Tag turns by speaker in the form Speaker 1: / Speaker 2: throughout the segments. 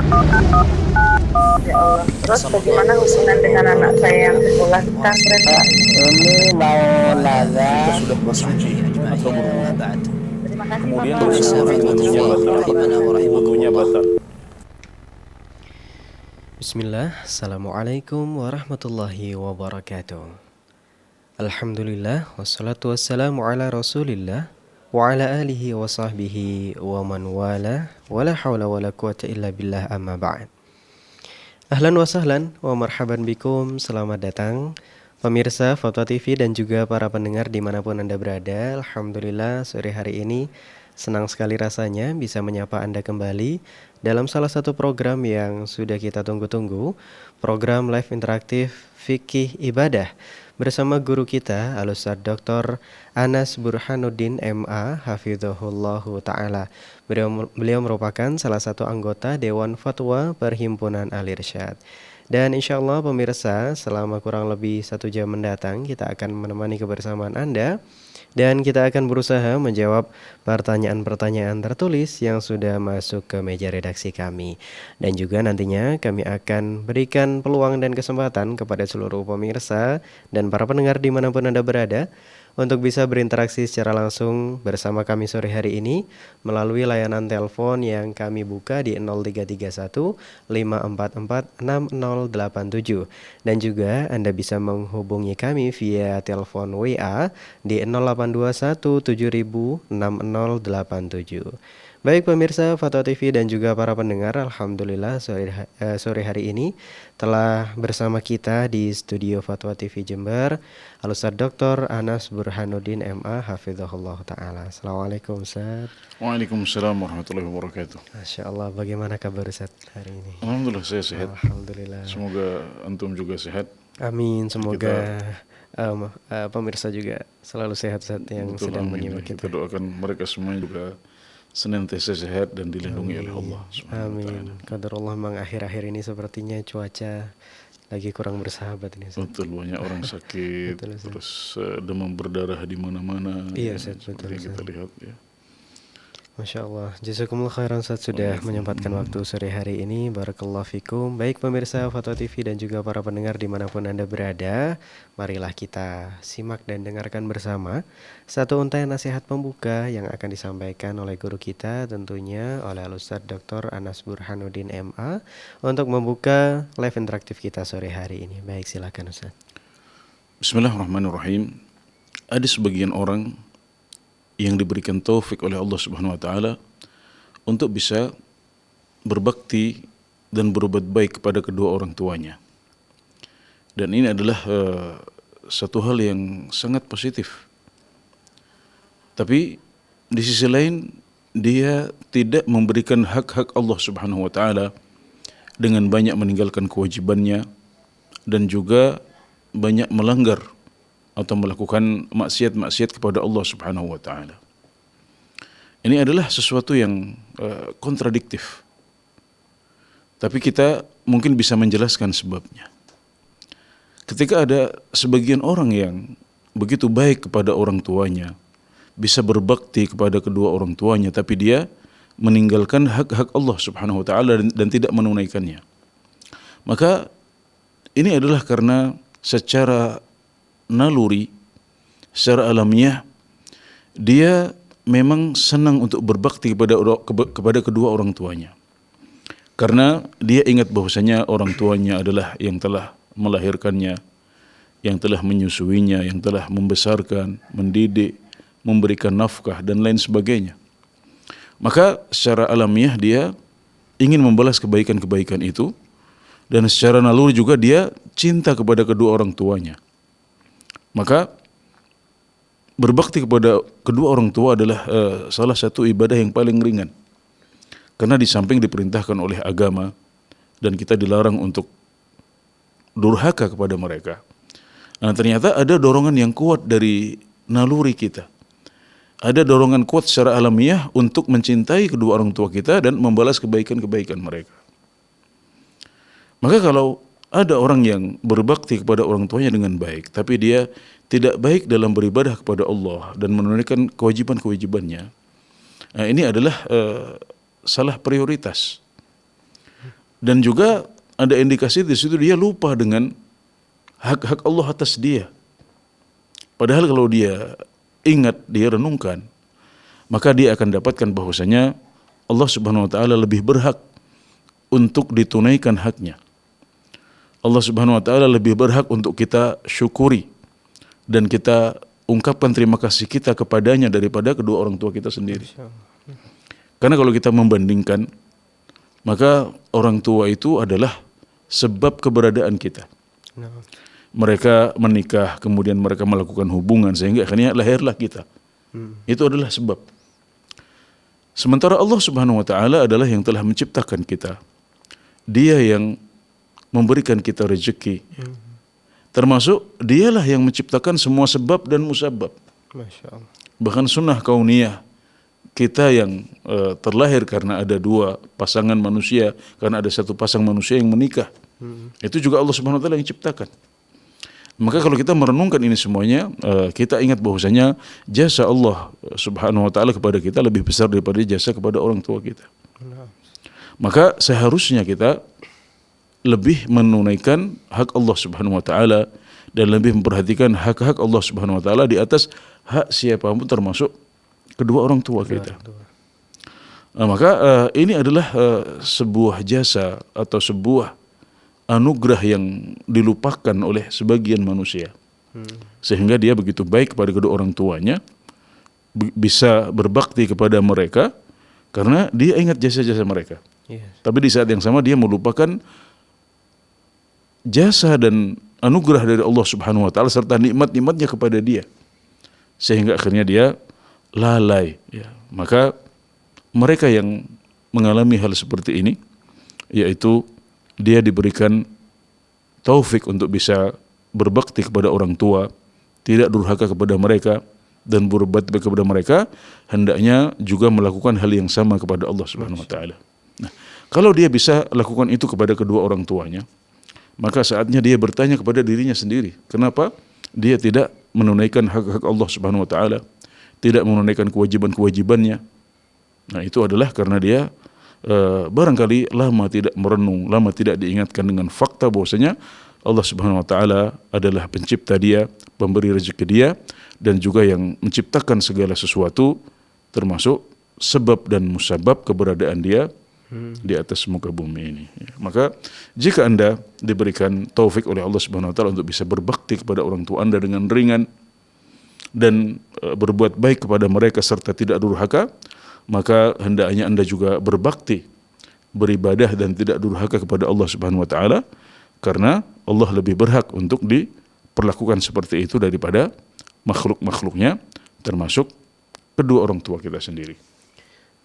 Speaker 1: Ya Allah. Terus bagaimana hubungan dengan anak saya yang sekolah di pesantren, Pak?
Speaker 2: Ini mau nanya,
Speaker 3: Jika sudah bersuci atau berwudu,
Speaker 1: Terima kasih,
Speaker 3: kemudian
Speaker 1: Bapak.
Speaker 3: bersuci, wudunya batal. Wudunya batal.
Speaker 4: Bismillah, Assalamualaikum warahmatullahi wabarakatuh. Alhamdulillah, wassalatu wassalamu ala rasulillah wa ala alihi wa sahbihi wa man wala wa la hawla wa la quwata illa billah amma ba'd. Ahlan wa sahlan wa marhaban bikum, selamat datang pemirsa Fatwa TV dan juga para pendengar dimanapun Anda berada. Alhamdulillah sore hari ini senang sekali rasanya bisa menyapa Anda kembali dalam salah satu program yang sudah kita tunggu-tunggu, program live interaktif Fikih Ibadah bersama guru kita Al-Ustadz Dr. Anas Burhanuddin MA Hafizahullahu Ta'ala. Beliau merupakan salah satu anggota Dewan Fatwa Perhimpunan Al-Irsyad. Dan insya Allah pemirsa, selama kurang lebih 1 jam mendatang kita akan menemani kebersamaan Anda dan kita akan berusaha menjawab pertanyaan-pertanyaan tertulis yang sudah masuk ke meja redaksi kami. Dan juga nantinya kami akan berikan peluang dan kesempatan kepada seluruh pemirsa dan para pendengar dimanapun Anda berada untuk bisa berinteraksi secara langsung bersama kami sore hari ini melalui layanan telepon yang kami buka di 0331 544 6087 dan juga Anda bisa menghubungi kami via telepon WA di 0821 7000 6087. Baik pemirsa Fatwa TV dan juga para pendengar, alhamdulillah sore hari ini telah bersama kita di studio Fatwa TV Jember Al-Ustadz Dr. Anas Burhanuddin MA Hafizahullah Ta'ala. Assalamualaikum Ustadz.
Speaker 3: Waalaikumsalam warahmatullahi wabarakatuh.
Speaker 4: Masya Allah, bagaimana kabar Ustadz hari ini?
Speaker 3: Alhamdulillah saya sehat.
Speaker 4: Alhamdulillah.
Speaker 3: Semoga antum juga sehat.
Speaker 4: Amin, semoga pemirsa juga selalu sehat saat yang
Speaker 3: Betul,
Speaker 4: sedang
Speaker 3: amin.
Speaker 4: menyimak kita.
Speaker 3: Kita doakan mereka semua juga senantiasa sehat dan dilindungi oleh Allah Subhanahu wa ta'ala.
Speaker 4: Amin. Qadarullah, memang akhir-akhir ini sepertinya cuaca lagi kurang bersahabat ini.
Speaker 3: Betul, banyak orang sakit,
Speaker 4: Betul, Ustaz.
Speaker 3: terus demam berdarah di mana-mana.
Speaker 4: Iya,
Speaker 3: ya,
Speaker 4: Ustaz, betul,
Speaker 3: seperti yang kita
Speaker 4: Ustaz.
Speaker 3: lihat ya.
Speaker 4: Masya Allah, jazakumullah khairan Ustaz sudah menyempatkan waktu sore hari ini. Barakallahu fikum. Baik pemirsa Fatwa TV dan juga para pendengar dimanapun Anda berada, marilah kita simak dan dengarkan bersama satu untayan nasihat pembuka yang akan disampaikan oleh guru kita, tentunya oleh Al-Ustadz Dr. Anas Burhanuddin MA untuk membuka live interaktif kita sore hari ini. Baik, silakan Ustaz.
Speaker 3: Bismillahirrahmanirrahim. Ada sebagian orang yang diberikan taufik oleh Allah Subhanahu wa taala untuk bisa berbakti dan berbuat baik kepada kedua orang tuanya. Dan ini adalah satu hal yang sangat positif. Tapi di sisi lain dia tidak memberikan hak-hak Allah Subhanahu wa taala dengan banyak meninggalkan kewajibannya dan juga banyak melanggar atau melakukan maksiat-maksiat kepada Allah Subhanahu wa taala. Ini adalah sesuatu yang kontradiktif. Tapi kita mungkin bisa menjelaskan sebabnya. Ketika ada sebagian orang yang begitu baik kepada orang tuanya, bisa berbakti kepada kedua orang tuanya, tapi dia meninggalkan hak-hak Allah Subhanahu wa taala dan tidak menunaikannya. Maka ini adalah karena secara naluri, secara alamiah dia memang senang untuk berbakti kepada kedua orang tuanya. Karena dia ingat bahwasanya orang tuanya adalah yang telah melahirkannya, yang telah menyusuinya, yang telah membesarkan, mendidik, memberikan nafkah dan lain sebagainya. Maka secara alamiah dia ingin membalas kebaikan-kebaikan itu, dan secara naluri juga dia cinta kepada kedua orang tuanya. Maka berbakti kepada kedua orang tua adalah salah satu ibadah yang paling ringan. Karena di samping diperintahkan oleh agama dan kita dilarang untuk durhaka kepada mereka. Nah, ternyata ada dorongan yang kuat dari naluri kita. Ada dorongan kuat secara alamiah untuk mencintai kedua orang tua kita dan membalas kebaikan-kebaikan mereka. Maka kalau ada orang yang berbakti kepada orang tuanya dengan baik, tapi dia tidak baik dalam beribadah kepada Allah dan menunaikan kewajiban-kewajibannya, nah ini adalah salah prioritas. Dan juga ada indikasi di situ dia lupa dengan hak-hak Allah atas dia. Padahal kalau dia ingat, dia renungkan, maka dia akan dapatkan bahwasanya Allah Subhanahu wa taala lebih berhak untuk ditunaikan haknya. Allah Subhanahu wa taala lebih berhak untuk kita syukuri dan kita ungkapkan terima kasih kita kepadanya daripada kedua orang tua kita sendiri. Karena kalau kita membandingkan, maka orang tua itu adalah sebab keberadaan kita. Mereka menikah, kemudian mereka melakukan hubungan sehingga akhirnya lahirlah kita. Itu adalah sebab. Sementara Allah Subhanahu wa taala adalah yang telah menciptakan kita. Dia yang memberikan kita rezeki. Termasuk dialah yang menciptakan semua sebab dan musabab.
Speaker 4: Masya Allah.
Speaker 3: Bahkan sunnah kauniyah kita yang terlahir karena ada dua pasangan manusia, karena ada satu pasang manusia yang menikah. Itu juga Allah Subhanahu wa taala yang ciptakan. Maka kalau kita merenungkan ini semuanya, kita ingat bahwasanya jasa Allah Subhanahu wa taala kepada kita lebih besar daripada jasa kepada orang tua kita. Maka seharusnya kita lebih menunaikan hak Allah Subhanahu wa taala dan lebih memperhatikan hak-hak Allah Subhanahu wa taala di atas hak siapapun termasuk kedua orang tua kita. Maka ini adalah sebuah jasa atau sebuah anugerah yang dilupakan oleh sebagian manusia. Sehingga dia begitu baik kepada kedua orang tuanya, bisa berbakti kepada mereka karena dia ingat jasa-jasa mereka. Tapi di saat yang sama dia melupakan jasa dan anugerah dari Allah Subhanahu wa taala serta nikmat-nikmatnya kepada dia. Sehingga akhirnya dia lalai, ya. Maka mereka yang mengalami hal seperti ini, yaitu dia diberikan taufik untuk bisa berbakti kepada orang tua, tidak durhaka kepada mereka dan berbuat baik kepada mereka, hendaknya juga melakukan hal yang sama kepada Allah Subhanahu wa taala. Nah, kalau dia bisa lakukan itu kepada kedua orang tuanya, maka saatnya dia bertanya kepada dirinya sendiri, kenapa dia tidak menunaikan hak-hak Allah Subhanahu wa taala, tidak menunaikan kewajiban-kewajibannya. Nah, itu adalah karena dia barangkali lama tidak merenung, lama tidak diingatkan dengan fakta bahwasanya Allah Subhanahu wa taala adalah pencipta dia, pemberi rezeki dia, dan juga yang menciptakan segala sesuatu termasuk sebab dan musabab keberadaan dia di atas muka bumi ini. Maka jika Anda diberikan taufik oleh Allah Subhanahu wa taala untuk bisa berbakti kepada orang tua Anda dengan ringan dan berbuat baik kepada mereka serta tidak durhaka, maka hendaknya Anda juga berbakti, beribadah dan tidak durhaka kepada Allah Subhanahu wa taala, karena Allah lebih berhak untuk diperlakukan seperti itu daripada makhluk-makhluknya, termasuk kedua orang tua kita sendiri.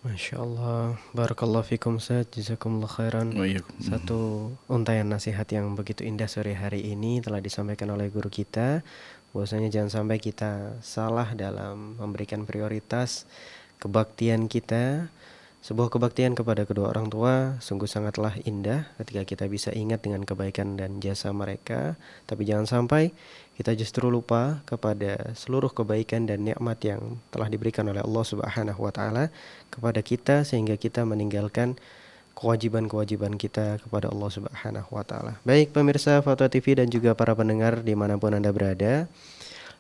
Speaker 4: Masya Allah, barakallahu fikum Ustaz, jazakumullah khairan. Satu untayan nasihat yang begitu indah sore hari ini telah disampaikan oleh guru kita, bahwasanya jangan sampai kita salah dalam memberikan prioritas kebaktian kita. Sebuah kebaktian kepada kedua orang tua sungguh sangatlah indah ketika kita bisa ingat dengan kebaikan dan jasa mereka. Tapi jangan sampai kita justru lupa kepada seluruh kebaikan dan nikmat yang telah diberikan oleh Allah Subhanahu wa taala kepada kita, sehingga kita meninggalkan kewajiban-kewajiban kita kepada Allah Subhanahu wa taala. Baik pemirsa Fatwa TV dan juga para pendengar dimanapun Anda berada,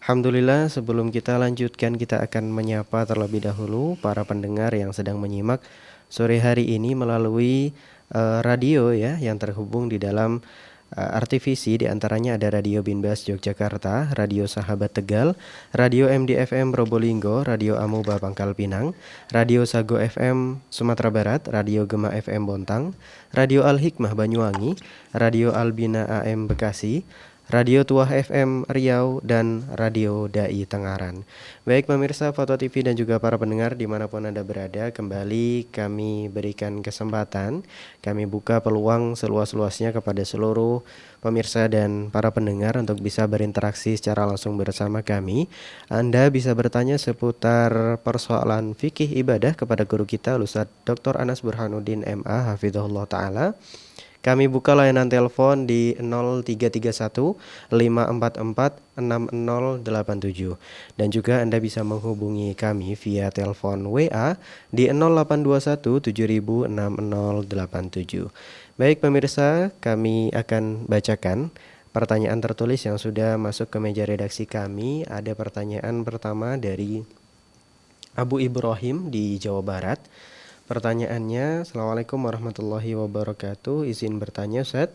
Speaker 4: alhamdulillah, sebelum kita lanjutkan, kita akan menyapa terlebih dahulu para pendengar yang sedang menyimak sore hari ini melalui radio ya, yang terhubung di dalam RTVC. Di antaranya ada Radio Binbas Yogyakarta, Radio Sahabat Tegal, Radio MDFM Probolinggo, Radio Amuba Pangkal Pinang, Radio Sago FM Sumatera Barat, Radio Gema FM Bontang, Radio Al Hikmah Banyuwangi, Radio Albina AM Bekasi, Radio Tuah FM Riau, dan Radio Dai Tengaran. Baik pemirsa Fatwa TV dan juga para pendengar dimanapun Anda berada, kembali kami berikan kesempatan, kami buka peluang seluas-luasnya kepada seluruh pemirsa dan para pendengar untuk bisa berinteraksi secara langsung bersama kami. Anda bisa bertanya seputar persoalan fikih ibadah kepada guru kita Ustaz Dr. Anas Burhanuddin MA Hafizahullah Ta'ala. Kami buka layanan telepon di 0331 544 6087, dan juga Anda bisa menghubungi kami via telepon WA di 0821 706087. Baik pemirsa, kami akan bacakan pertanyaan tertulis yang sudah masuk ke meja redaksi kami. Ada pertanyaan pertama dari Abu Ibrahim di Jawa Barat. Pertanyaannya, Assalamualaikum warahmatullahi wabarakatuh. Izin bertanya Ustaz,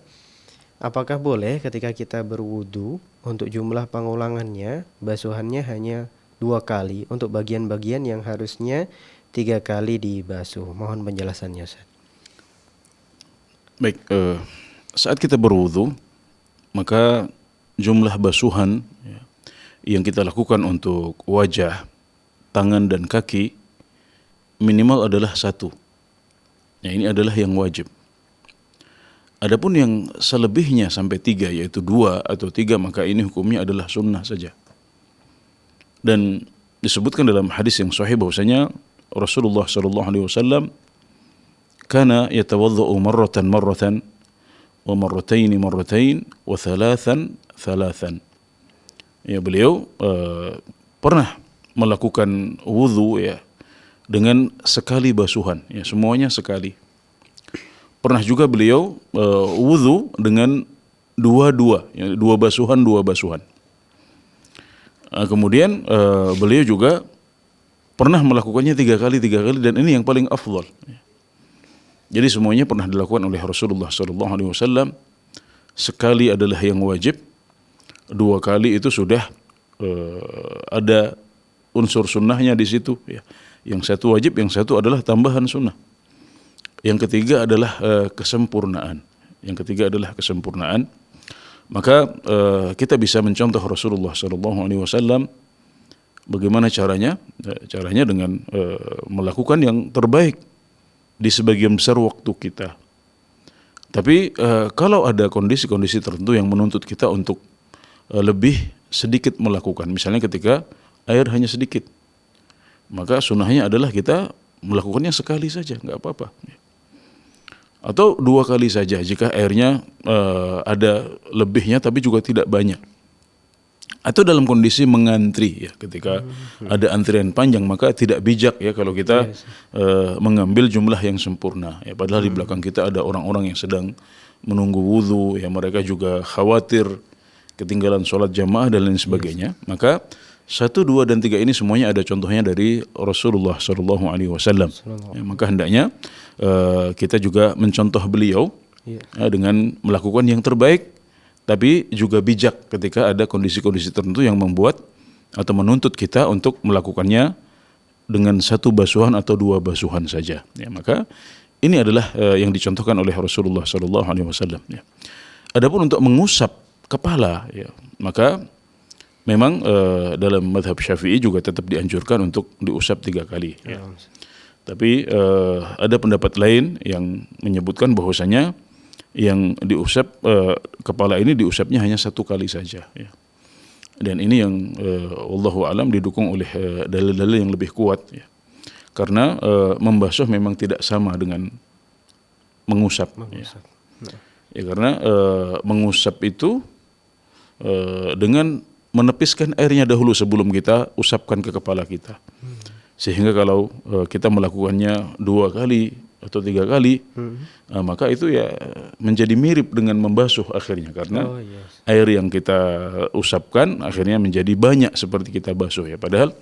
Speaker 4: apakah boleh ketika kita berwudu untuk jumlah pengulangannya, basuhannya hanya 2 kali untuk bagian-bagian yang harusnya 3 kali dibasuh? Mohon penjelasannya Ustaz.
Speaker 3: Baik, saat kita berwudu, maka jumlah basuhan yang kita lakukan untuk wajah, tangan dan kaki minimal adalah 1. Ya, ini adalah yang wajib. Adapun yang selebihnya sampai 3, yaitu 2 atau 3, maka ini hukumnya adalah sunnah saja. Dan disebutkan dalam hadis yang sahih bahwasanya Rasulullah SAW kana yatawadhdha'u marratan wa marrataini wa thalathan. Ya, beliau pernah melakukan wudu ya dengan sekali basuhan, ya semuanya sekali. Pernah juga beliau wudu dengan dua ya, 2 basuhan. Kemudian beliau juga pernah melakukannya 3 kali dan ini yang paling afdal. Jadi semuanya pernah dilakukan oleh Rasulullah SAW. Sekali adalah yang wajib, 2 kali itu sudah ada unsur sunnahnya di situ. Ya. Yang satu wajib, yang satu adalah tambahan sunnah. Yang ketiga adalah kesempurnaan. Maka kita bisa mencontoh Rasulullah SAW bagaimana caranya. Caranya dengan melakukan yang terbaik di sebagian besar waktu kita. Tapi kalau ada kondisi-kondisi tertentu yang menuntut kita untuk lebih sedikit melakukan, misalnya ketika air hanya sedikit, maka sunnahnya adalah kita melakukannya sekali saja, nggak apa-apa. Atau 2 kali saja jika airnya ada lebihnya tapi juga tidak banyak. Atau dalam kondisi mengantri ya, ketika ada antrian panjang maka tidak bijak ya kalau kita mengambil jumlah yang sempurna ya, padahal di belakang kita ada orang-orang yang sedang menunggu wudu ya, mereka juga khawatir ketinggalan sholat jamaah dan lain sebagainya. Maka 1, 2 dan 3 ini semuanya ada contohnya dari Rasulullah SAW. Ya, maka hendaknya kita juga mencontoh beliau ya, dengan melakukan yang terbaik, tapi juga bijak ketika ada kondisi-kondisi tertentu yang membuat atau menuntut kita untuk melakukannya dengan 1 basuhan atau 2 basuhan saja. Ya, maka ini adalah yang dicontohkan oleh Rasulullah SAW. Ya. Adapun untuk mengusap kepala, ya, maka memang dalam mazhab Syafi'i juga tetap dianjurkan untuk diusap 3 kali. Ya. Tapi ada pendapat lain yang menyebutkan bahwasanya yang diusap kepala ini diusapnya hanya 1 kali saja. Ya. Dan ini yang wallahu alam didukung oleh dalil-dalil yang lebih kuat. Ya. Karena membasuh memang tidak sama dengan mengusap. Ya. Ya, karena mengusap itu dengan menepiskan airnya dahulu sebelum kita usapkan ke kepala kita. Sehingga kalau kita melakukannya 2 kali atau 3 kali, maka itu ya menjadi mirip dengan membasuh akhirnya, karena air yang kita usapkan akhirnya menjadi banyak seperti kita basuh ya. Padahal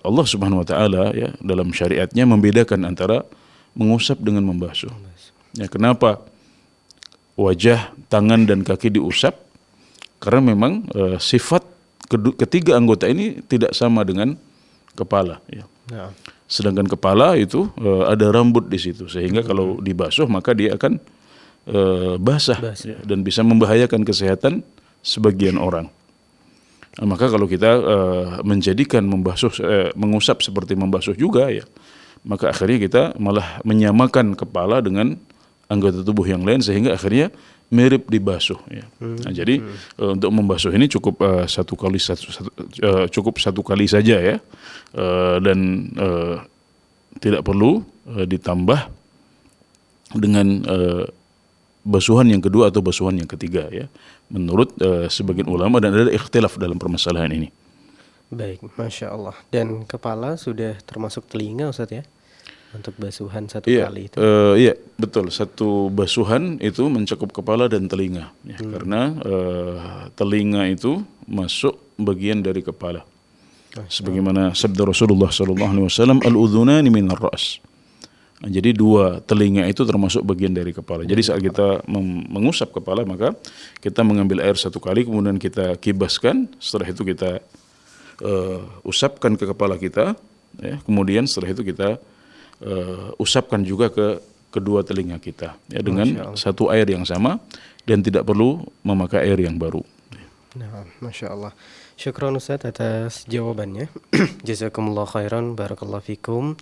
Speaker 3: Allah Subhanahu wa taala ya dalam syariatnya membedakan antara mengusap dengan membasuh. Ya, kenapa wajah, tangan dan kaki diusap? Karena memang sifat ketiga anggota ini tidak sama dengan kepala ya. Sedangkan kepala itu ada rambut di situ, sehingga kalau dibasuh maka dia akan basah. Ya, dan bisa membahayakan kesehatan sebagian orang. Nah, maka kalau kita menjadikan mengusap seperti membasuh juga ya, maka akhirnya kita malah menyamakan kepala dengan anggota tubuh yang lain sehingga akhirnya mirip dibasuh ya. Nah, jadi untuk membasuh ini cukup cukup satu kali saja ya, dan tidak perlu ditambah dengan basuhan yang kedua atau basuhan yang ketiga ya, menurut sebagian ulama, dan ada ikhtilaf dalam permasalahan ini.
Speaker 4: Baik, Masya Allah. Dan kepala sudah termasuk telinga Ustaz ya? untuk basuhan satu
Speaker 3: Iya,
Speaker 4: kali itu.
Speaker 3: iya betul. Satu basuhan itu mencakup kepala dan telinga, ya, karena telinga itu masuk bagian dari kepala. Sebagaimana sabda Rasulullah SAW, al-udhunani minar ra's. Nah, jadi dua telinga itu termasuk bagian dari kepala. Jadi saat kita mengusap kepala, maka kita mengambil air satu kali, kemudian kita kibaskan. Setelah itu kita usapkan ke kepala kita, ya. Kemudian setelah itu kita usapkan juga ke kedua telinga kita, ya, dengan satu air yang sama dan tidak perlu memakai air yang baru.
Speaker 4: Nah, Masya Allah. Syukron Ustaz atas jawabannya. Jazakumullah khairan, barakallahu fikum.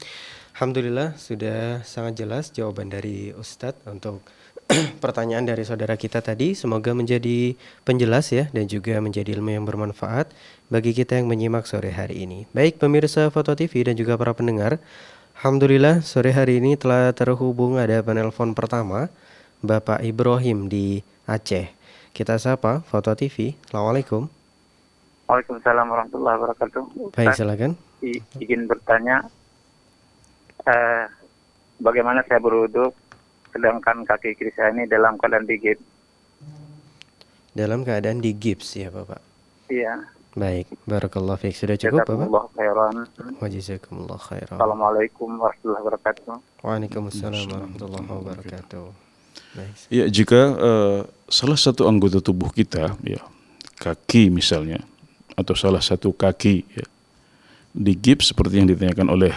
Speaker 4: Alhamdulillah sudah sangat jelas jawaban dari Ustadz untuk pertanyaan dari saudara kita tadi. Semoga menjadi penjelas ya, dan juga menjadi ilmu yang bermanfaat bagi kita yang menyimak sore hari ini. Baik pemirsa Foto TV dan juga para pendengar, alhamdulillah sore hari ini telah terhubung ada penelpon pertama, Bapak Ibrahim di Aceh. Kita sapa Foto TV. Assalamualaikum.
Speaker 5: Waalaikumsalam warahmatullahi wabarakatuh.
Speaker 4: Baik, silakan.
Speaker 5: Izin bertanya, bagaimana saya berwudu sedangkan kaki kiri saya ini dalam keadaan digigit?
Speaker 4: Dalam keadaan digips ya Bapak.
Speaker 5: Iya.
Speaker 4: Baik, barakallahu fiik. Sudah cukup Bapak?
Speaker 5: Jazakumullah khairan.
Speaker 4: Wa jazakumullah khairan.
Speaker 5: Assalamualaikum warahmatullahi wabarakatuh.
Speaker 4: Waalaikumsalam warahmatullahi wabarakatuh. Baik.
Speaker 3: Ya, jika salah satu anggota tubuh kita, ya, kaki misalnya, atau salah satu kaki, ya, digips seperti yang ditanyakan oleh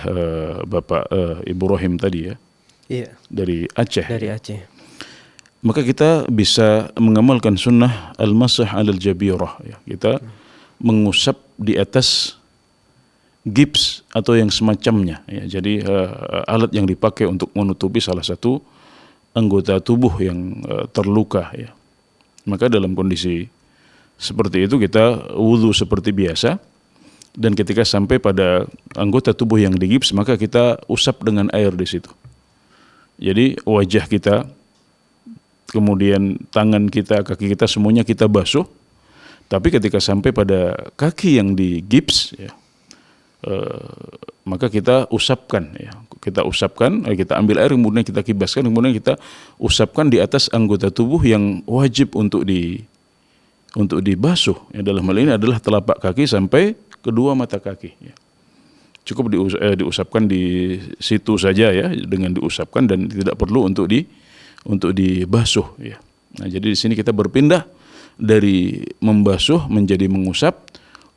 Speaker 3: Bapak Ibrahim tadi, ya,
Speaker 4: Iya,
Speaker 3: dari Aceh.
Speaker 4: dari Aceh.
Speaker 3: Maka kita bisa mengamalkan sunnah al-masah alal jabirah, ya. Kita mengusap di atas gips atau yang semacamnya, ya. Jadi alat yang dipakai untuk menutupi salah satu anggota tubuh yang terluka, ya. Maka dalam kondisi seperti itu kita wudhu seperti biasa, dan ketika sampai pada anggota tubuh yang digips maka kita usap dengan air di situ. Jadi wajah kita, kemudian tangan kita, kaki kita, semuanya kita basuh. Tapi ketika sampai pada kaki yang digips, ya, maka kita usapkan, ya. Kita usapkan, kita ambil air, kemudian kita kibaskan, kemudian kita usapkan di atas anggota tubuh yang wajib untuk dibasuh. Ya, dalam hal ini adalah telapak kaki sampai kedua mata kaki, ya. Cukup diusapkan di situ saja, ya, dengan diusapkan dan tidak perlu untuk dibasuh, ya. Nah, jadi di sini kita berpindah dari membasuh menjadi mengusap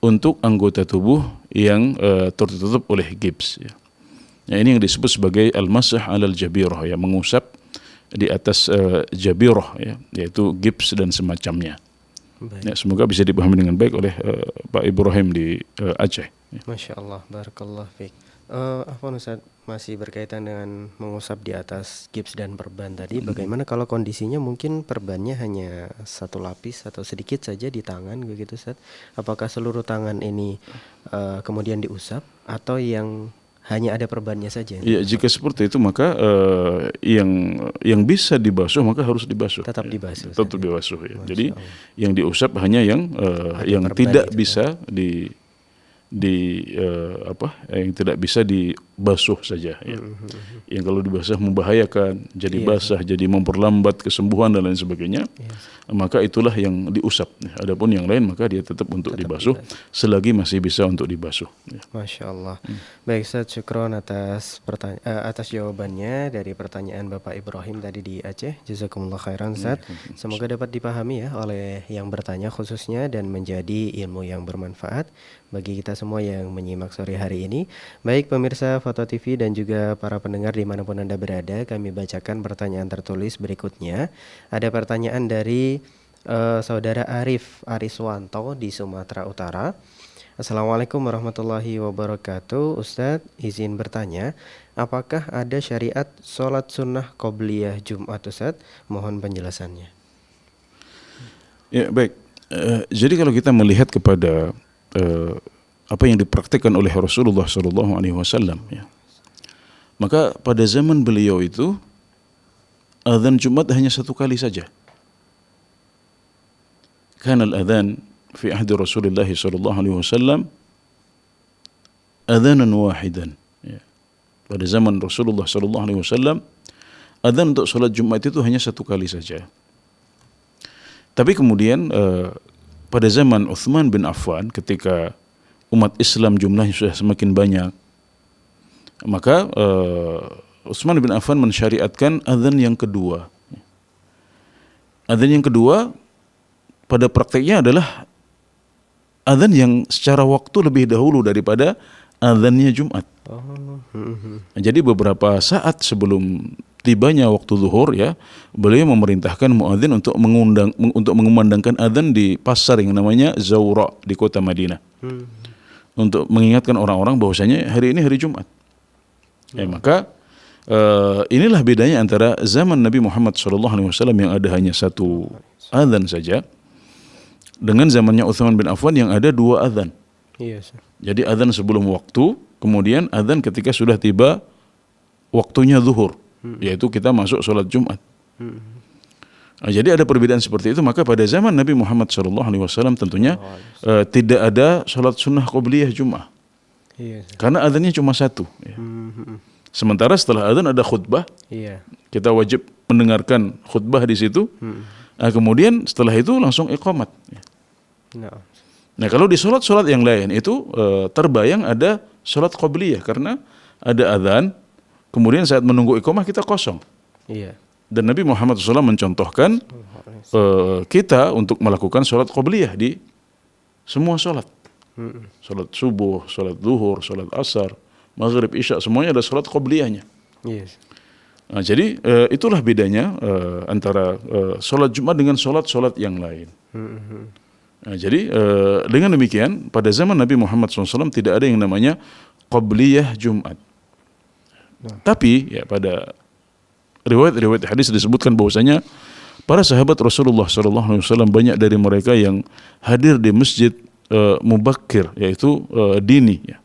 Speaker 3: untuk anggota tubuh yang tertutup oleh gips, ya. Nah, ini yang disebut sebagai al-masah alal jabirah, ya, mengusap di atas jabirah, ya, yaitu gips dan semacamnya. Ya, semoga bisa dipahami dengan baik oleh Pak Ibrahim di Aceh. Ya.
Speaker 4: Masya Allah, barakallah fiik. Ustaz, masih berkaitan dengan mengusap di atas gips dan perban tadi, bagaimana kalau kondisinya mungkin perbannya hanya satu lapis atau sedikit saja di tangan begitu Ustaz? Apakah seluruh tangan ini kemudian diusap atau yang hanya ada perbannya saja?
Speaker 3: Ya, jika seperti itu maka yang bisa dibasuh maka harus dibasuh.
Speaker 4: Tetap dibasuh.
Speaker 3: Tetap dibasuh, ya. Jadi yang diusap hanya yang tidak bisa yang tidak bisa dibasuh saja, ya. Yang kalau dibasuh membahayakan, jadi basah, jadi memperlambat kesembuhan dan lain sebagainya. Maka itulah yang diusap. Adapun yang lain maka dia tetap untuk dibasuh selagi masih bisa untuk dibasuh, ya.
Speaker 4: Masya Allah. Baik Ustaz, syukron atas jawabannya dari pertanyaan Bapak Ibrahim tadi di Aceh. Jazakumullah khairan Ustaz. Semoga dapat dipahami ya oleh yang bertanya khususnya dan menjadi ilmu yang bermanfaat bagi kita semua yang menyimak sore hari ini. Baik pemirsa Foto TV dan juga para pendengar dimanapun Anda berada, kami bacakan pertanyaan tertulis berikutnya. Ada pertanyaan dari Saudara Arif Ariswanto di Sumatera Utara. Assalamualaikum warahmatullahi wabarakatuh. Ustadz, izin bertanya, apakah ada syariat sholat sunnah qobliyah Jumat Ustadz? Mohon penjelasannya.
Speaker 3: Ya, baik. Jadi kalau kita melihat kepada apa yang dipraktikkan oleh Rasulullah SAW, ya, maka pada zaman beliau itu azan Jumat hanya satu kali saja. Kana al-adhan fi ahdi Rasulullah SAW adhanan wahidan, ya. Pada zaman Rasulullah sallallahu alaihi wasallam, adzan untuk salat Jumat itu hanya 1 kali saja. Tapi kemudian pada zaman Utsman bin Affan, ketika umat Islam jumlahnya sudah semakin banyak, maka Utsman bin Affan mensyariatkan adzan yang kedua. Adzan yang kedua pada prakteknya adalah adzan yang secara waktu lebih dahulu daripada adzannya Jumat. Jadi beberapa saat sebelum tibanya waktu zuhur, ya, beliau memerintahkan muadzin untuk mengumandangkan adzan di pasar yang namanya Zawra di kota Madinah, untuk mengingatkan orang-orang bahwasanya hari ini hari Jumat. Maka inilah bedanya antara zaman Nabi Muhammad SAW yang ada hanya 1 adzan saja dengan zamannya Utsman bin Affan yang ada 2 adzan. Jadi adzan sebelum waktu, kemudian adzan ketika sudah tiba waktunya zuhur, yaitu kita masuk sholat Jumat. Jadi ada perbedaan seperti itu. Maka pada zaman Nabi Muhammad SAW tentunya tidak ada sholat sunnah qobliyah Jum'ah, karena adzannya cuma 1. Sementara setelah adzan ada khutbah, kita wajib mendengarkan khutbah di situ. Kemudian setelah itu langsung iqamat. Nah, kalau di sholat yang lain itu terbayang ada sholat qobliyah karena ada adzan, kemudian saat menunggu iqamah kita kosong. Dan Nabi Muhammad SAW mencontohkan kita untuk melakukan sholat qobliyah di semua sholat. Sholat subuh, sholat zuhur, sholat asar, maghrib, isya, semuanya ada sholat qobliyahnya. Nah, jadi itulah bedanya antara sholat Jumat dengan sholat yang lain. Nah, jadi dengan demikian pada zaman Nabi Muhammad SAW tidak ada yang namanya qobliyah Jumat. Tapi ya pada riwayat hadis disebutkan bahwasanya para sahabat Rasulullah SAW banyak dari mereka yang hadir di masjid mubakkir, yaitu dini, ya.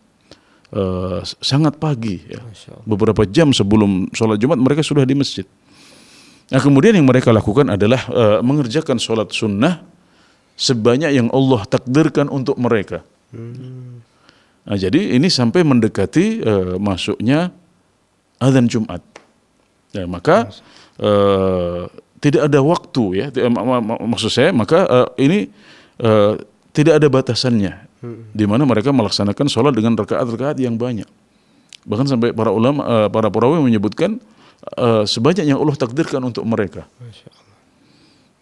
Speaker 3: Sangat pagi, ya. Beberapa jam sebelum sholat Jumat mereka sudah di masjid. Nah, kemudian yang mereka lakukan adalah mengerjakan sholat sunnah sebanyak yang Allah takdirkan untuk mereka. Nah, jadi ini sampai mendekati masuknya adzan Jumat. Ya, maka tidak ada waktu, ya. Maksud saya, maka ini tidak ada batasannya, di mana mereka melaksanakan sholat dengan rakaat-rakaat yang banyak. Bahkan sampai para ulama, para perawi menyebutkan sebanyak yang Allah takdirkan untuk mereka.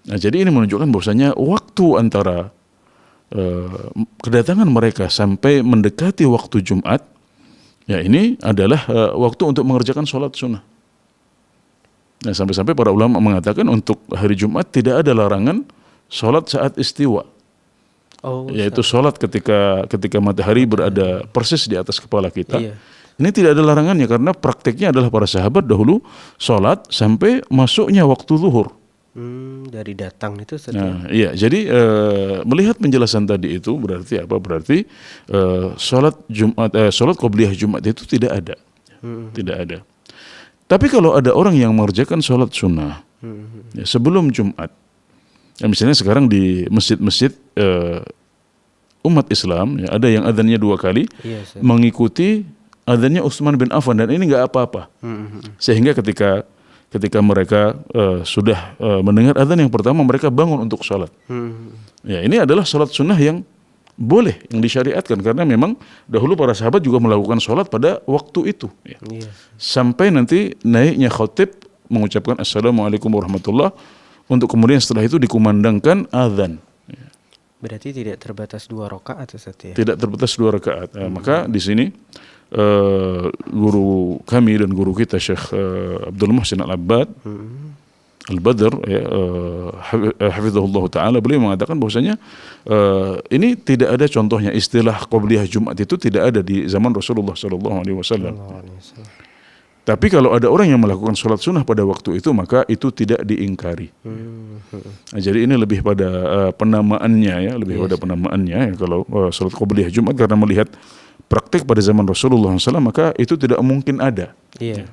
Speaker 3: Nah, jadi ini menunjukkan bahwasanya waktu antara kedatangan mereka sampai mendekati waktu Jumat, ya, ini adalah waktu untuk mengerjakan sholat sunnah. Nah, sampai-sampai para ulama mengatakan untuk hari Jumat tidak ada larangan sholat saat istiwa, yaitu sholat ketika matahari berada persis di atas kepala kita. Ini tidak ada larangannya karena prakteknya adalah para sahabat dahulu sholat sampai masuknya waktu zuhur.
Speaker 4: Dari datang itu
Speaker 3: Nah, iya. Jadi melihat penjelasan tadi itu berarti apa? Berarti sholat qobliyah Jumat itu tidak ada, tidak ada. Tapi kalau ada orang yang mengerjakan sholat sunnah ya, sebelum Jumat, ya, misalnya sekarang di masjid-masjid umat Islam, ya, ada yang adzannya 2 kali, mengikuti adzannya Utsman bin Affan, dan ini nggak apa-apa. Sehingga ketika mereka sudah mendengar adzan yang pertama, mereka bangun untuk sholat. Ya, ini adalah sholat sunnah yang boleh, yang disyariatkan, karena memang dahulu para sahabat juga melakukan sholat pada waktu itu, ya. Sampai nanti naiknya khatib mengucapkan assalamualaikum warahmatullah, untuk kemudian setelah itu dikumandangkan adzan.
Speaker 4: Berarti tidak terbatas 2 rakaat, Ustaz, ya? Tidak
Speaker 3: terbatas 2 rakaat. Maka di sini guru kami dan guru kita Syekh Abdul Muhsin Al-Abbad Al-Badr, ya, hafizahullah ta'ala, beliau mengatakan bahwasanya ini tidak ada contohnya, istilah qobliyah Jumat itu tidak ada di zaman Rasulullah SAW. Tapi kalau ada orang yang melakukan sholat sunnah pada waktu itu, maka itu tidak diingkari. Nah, jadi ini lebih pada penamaannya, ya, lebih pada penamaannya, ya, kalau sholat qobliyah Jumat, karena melihat praktik pada zaman Rasulullah SAW, maka itu tidak mungkin ada. Ya.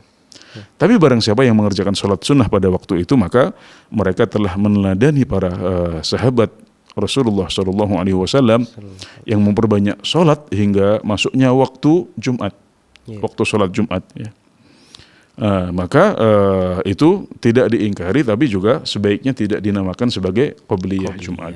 Speaker 3: Tapi barang siapa yang mengerjakan sholat sunnah pada waktu itu, maka mereka telah meneladani para sahabat Rasulullah SAW yang memperbanyak sholat hingga masuknya waktu Jumat. waktu sholat Jumat ya. Maka itu tidak diingkari, tapi juga sebaiknya tidak dinamakan sebagai qobliyah Jumat.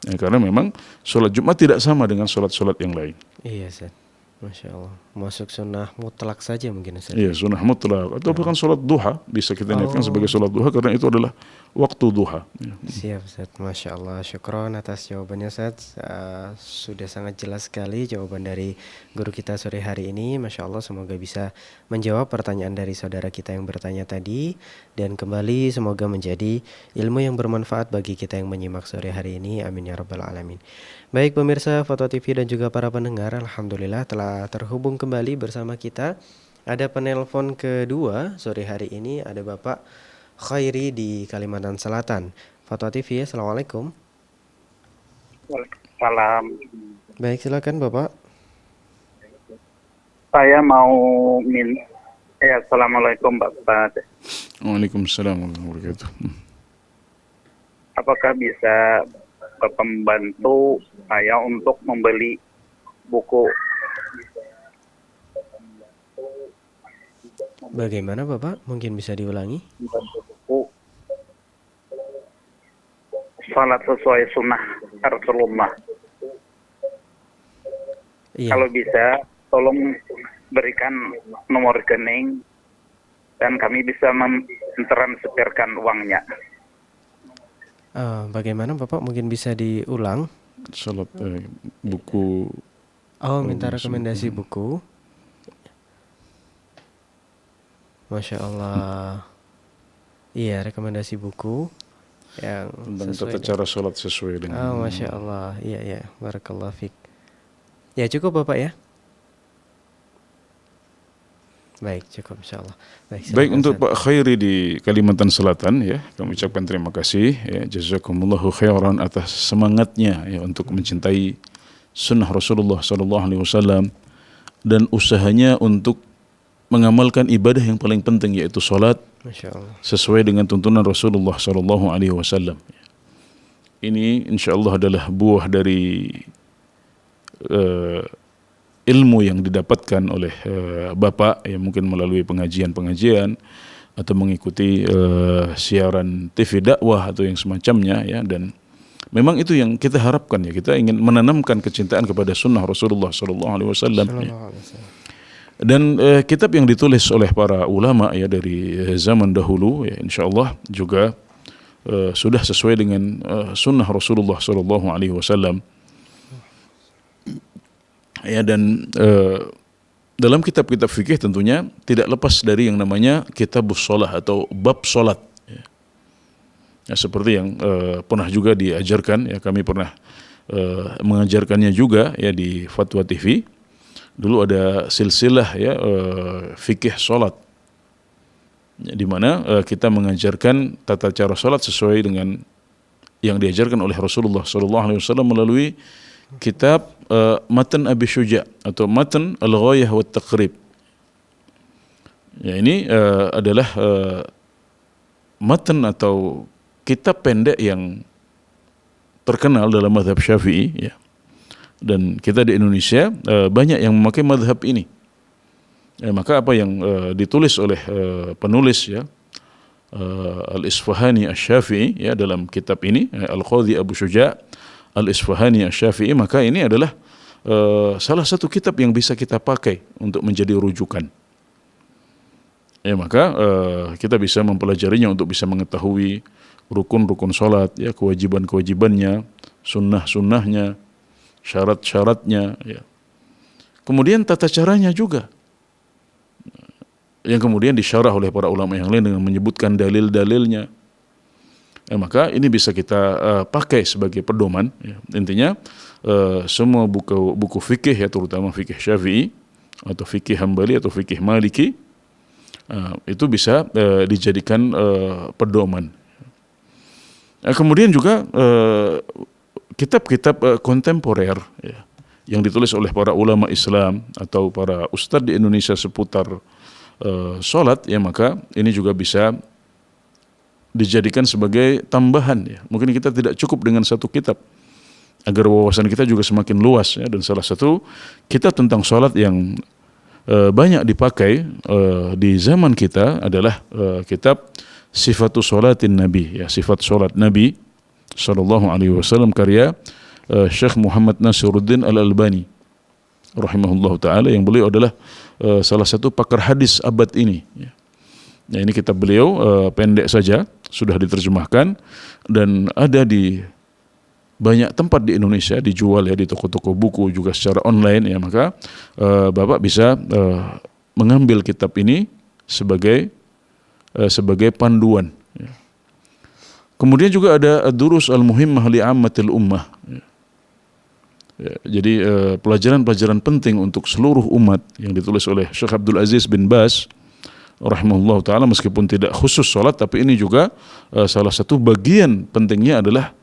Speaker 3: Ya, karena memang sholat Jumat tidak sama dengan sholat-sholat yang lain.
Speaker 4: Iya, Ustaz. Masya Allah. Masuk sunnah mutlak saja mungkin, Ustaz.
Speaker 3: Iya, sunnah mutlak atau bahkan sholat duha bisa kita niatkan sebagai sholat duha karena itu adalah waktu duha. Ya.
Speaker 4: Siap, Ustaz. Masya Allah. Syukron atas jawabannya, Ustaz. Sudah sangat jelas sekali jawaban dari guru kita sore hari ini. Masya Allah, semoga bisa menjawab pertanyaan dari saudara kita yang bertanya tadi. Dan kembali semoga menjadi ilmu yang bermanfaat bagi kita yang menyimak sore hari ini. Amin ya rabbal alamin. Baik pemirsa Foto TV dan juga para pendengar, alhamdulillah telah terhubung kembali bersama kita. Ada penelpon kedua sore hari ini, ada Bapak Khairi di Kalimantan Selatan. Foto TV, assalamualaikum.
Speaker 5: Salam.
Speaker 4: Baik, silakan Bapak.
Speaker 5: Saya mau assalamualaikum Bapak.
Speaker 3: Waalaikumsalam warahmatullahi wabarakatuh.
Speaker 5: Apakah bisa membantu saya untuk membeli buku?
Speaker 4: Bagaimana Bapak? Mungkin bisa diulangi?
Speaker 5: Buku salat sesuai sunnah Rasulullah.
Speaker 4: Iya.
Speaker 5: Kalau bisa, tolong berikan nomor rekening dan kami bisa mentransferkan uangnya.
Speaker 4: Bagaimana Bapak? Mungkin bisa diulang?
Speaker 3: Salat buku.
Speaker 4: Oh, minta rekomendasi buku. Masya Allah. Iya, rekomendasi buku yang
Speaker 3: Tentang
Speaker 4: sesuai
Speaker 3: tata cara sholat sesuai dengan.
Speaker 4: Masya Allah. Iya. Barakallah fiq. Ya cukup Bapak ya. Baik, cukup insya Allah.
Speaker 3: Baik, untuk Pak Khairi di Kalimantan Selatan ya, kami ucapkan terima kasih ya, jazakumullahu khairan atas semangatnya ya untuk mencintai sunnah Rasulullah SAW dan usahanya untuk mengamalkan ibadah yang paling penting yaitu salat sesuai dengan tuntunan Rasulullah SAW. Ini insyaallah adalah buah dari ilmu yang didapatkan oleh Bapak ya, mungkin melalui pengajian-pengajian atau mengikuti siaran TV dakwah atau yang semacamnya ya, dan memang itu yang kita harapkan ya, kita ingin menanamkan kecintaan kepada sunnah Rasulullah SAW ya. Dan kitab yang ditulis oleh para ulama ya dari zaman dahulu ya, insyaallah juga sudah sesuai dengan sunnah Rasulullah SAW. Ya, dan dalam kitab-kitab fikih tentunya tidak lepas dari yang namanya kitabus shalah atau bab salat ya. Ya, seperti yang pernah juga diajarkan ya, kami pernah mengajarkannya juga ya di Fatwa TV. Dulu ada silsilah ya fikih salat ya, di mana kita mengajarkan tata cara salat sesuai dengan yang diajarkan oleh Rasulullah SAW melalui kitab Matan Abi Syuja atau Matan Al-Ghayah wa Taqrib. Ya, ini adalah matan atau kitab pendek yang terkenal dalam mazhab Syafi'i ya. Dan kita di Indonesia banyak yang memakai mazhab ini. Ya, maka apa yang ditulis oleh penulis ya Al-Isfahani Asy-Syafi'i ya dalam kitab ini Al-Qadhi Abu Syuja Al-Isfahani Asy-Syafi'i, maka ini adalah salah satu kitab yang bisa kita pakai untuk menjadi rujukan. Ya, maka kita bisa mempelajarinya untuk bisa mengetahui rukun-rukun salat ya, kewajiban-kewajibannya, sunnah-sunnahnya, syarat-syaratnya ya. Kemudian tata caranya juga yang kemudian disyarah oleh para ulama yang lain dengan menyebutkan dalil-dalilnya. Maka ini bisa kita pakai sebagai pedoman ya. Intinya semua buku fikih ya, terutama fikih Syafi'i atau fikih Hambali atau fikih Maliki itu bisa dijadikan pedoman. Kemudian juga kitab-kitab kontemporer ya, yang ditulis oleh para ulama Islam atau para ustadz di Indonesia seputar salat ya, maka ini juga bisa dijadikan sebagai tambahan ya. Mungkin kita tidak cukup dengan satu kitab agar wawasan kita juga semakin luas ya. Dan salah satu kitab tentang salat yang banyak dipakai di zaman kita adalah kitab Sifatus Sholatin Nabi, ya, sifat sholat Nabi sallallahu alaihi wasallam, karya Syekh Muhammad Nasiruddin Al-Albani rahimahullah taala, yang beliau adalah salah satu pakar hadis abad ini, ya. Nah, ini kitab beliau pendek saja, sudah diterjemahkan dan ada di banyak tempat di Indonesia, dijual ya di toko-toko buku, juga secara online ya. Maka Bapak bisa mengambil kitab ini sebagai panduan, ya. Kemudian juga ada Ad-Durus Al-Muhimmah li Ammatil Ummah, ya. Ya, jadi pelajaran-pelajaran penting untuk seluruh umat yang ditulis oleh Syekh Abdul Aziz bin Baz rahimahullah ta'ala, meskipun tidak khusus sholat, tapi ini juga salah satu bagian pentingnya adalah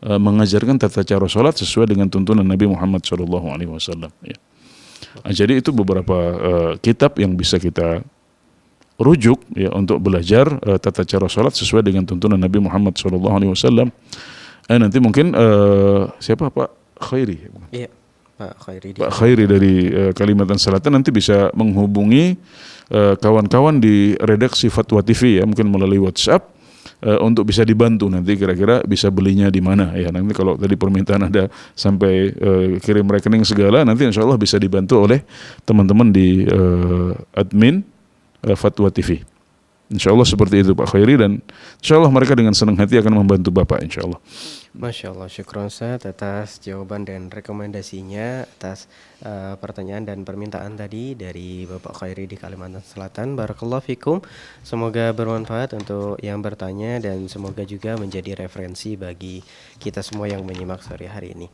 Speaker 3: mengajarkan tata cara sholat sesuai dengan tuntunan Nabi Muhammad SAW. Ya. Nah, jadi itu beberapa kitab yang bisa kita rujuk ya untuk belajar tata cara sholat sesuai dengan tuntunan Nabi Muhammad SAW. Nanti mungkin siapa Pak Khairi?
Speaker 4: Iya, Pak Khairi.
Speaker 3: Pak Khairi dari Kalimantan Selatan nanti bisa menghubungi kawan-kawan di redaksi Fatwa TV ya, mungkin melalui WhatsApp untuk bisa dibantu nanti kira-kira bisa belinya di mana ya. Nanti kalau tadi permintaan ada sampai kirim rekening segala, nanti insya Allah bisa dibantu oleh teman-teman di admin Fatwa TV. Insya Allah seperti itu Pak Khairi, dan insya Allah mereka dengan senang hati akan membantu Bapak insya Allah.
Speaker 4: Masya Allah, syukron Ustaz atas jawaban dan rekomendasinya atas pertanyaan dan permintaan tadi dari Bapak Khairi di Kalimantan Selatan. Barakallahu fikum. Semoga bermanfaat untuk yang bertanya dan semoga juga menjadi referensi bagi kita semua yang menyimak sore hari ini.